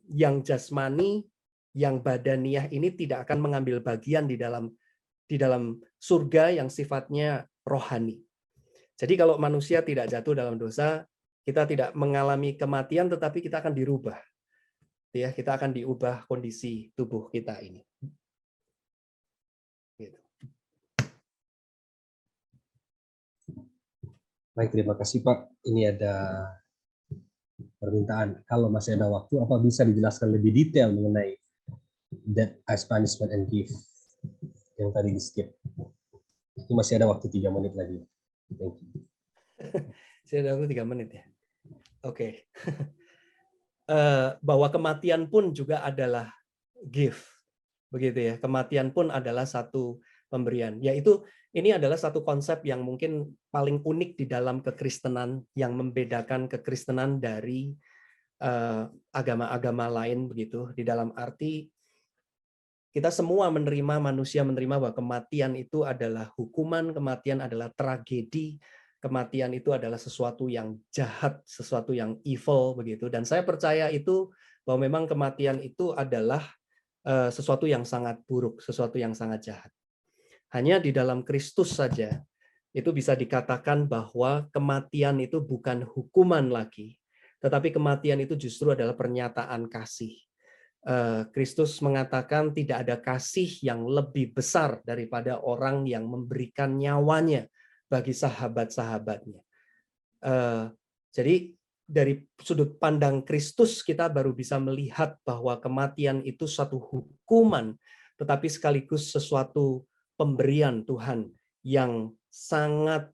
yang jasmani, yang badaniah ini tidak akan mengambil bagian di dalam surga yang sifatnya rohani. Jadi kalau manusia tidak jatuh dalam dosa, kita tidak mengalami kematian, tetapi kita akan dirubah. Ya, kita akan diubah kondisi tubuh kita ini. Gitu.
Baik, terima kasih Pak. Ini ada permintaan. Kalau masih ada waktu, apa bisa dijelaskan lebih detail mengenai death as punishment and gift yang tadi di skip? Ini masih ada waktu 3 menit lagi. Thank you.
Saya ada waktu 3 menit ya. Oke. Bahwa kematian pun juga adalah gift, begitu ya. Kematian pun adalah satu pemberian. Yaitu ini adalah satu konsep yang mungkin paling unik di dalam kekristenan, yang membedakan kekristenan dari agama-agama lain begitu. Di dalam arti kita semua manusia menerima bahwa kematian itu adalah hukuman, kematian adalah tragedi, kematian itu adalah sesuatu yang jahat, sesuatu yang evil begitu. Dan saya percaya itu bahwa memang kematian itu adalah sesuatu yang sangat buruk, sesuatu yang sangat jahat. Hanya di dalam Kristus saja itu bisa dikatakan bahwa kematian itu bukan hukuman lagi, tetapi kematian itu justru adalah pernyataan kasih. Kristus mengatakan tidak ada kasih yang lebih besar daripada orang yang memberikan nyawanya bagi sahabat-sahabatnya. Jadi dari sudut pandang Kristus kita baru bisa melihat bahwa kematian itu suatu hukuman, tetapi sekaligus sesuatu pemberian Tuhan yang sangat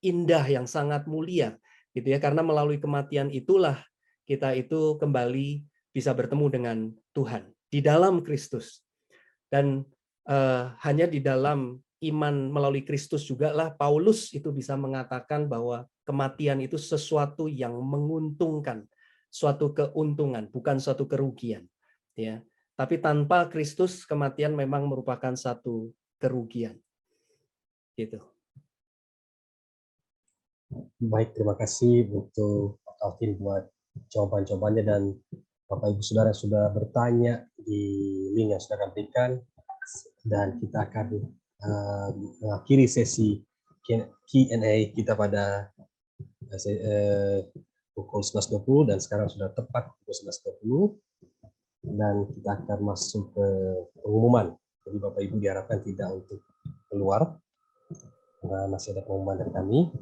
indah, yang sangat mulia, gitu ya. Karena melalui kematian itulah kita itu kembali bisa bertemu dengan Tuhan di dalam Kristus. Dan hanya di dalam iman melalui Kristus juga lah Paulus itu bisa mengatakan bahwa kematian itu sesuatu yang menguntungkan, suatu keuntungan, bukan suatu kerugian. Ya, tapi tanpa Kristus kematian memang merupakan satu kerugian. Gitu.
Baik, terima kasih untuk Pak Alvin buat jawaban-jawabannya, dan Bapak Ibu Saudara yang sudah bertanya di link yang sudah diberikan, dan kita akan mengakhiri sesi Q&A kita pada pukul 11.20, dan sekarang sudah tepat pukul 11.20, dan kita akan masuk ke pengumuman. Jadi Bapak Ibu diharapkan tidak untuk keluar, karena masih ada pengumuman dari kami.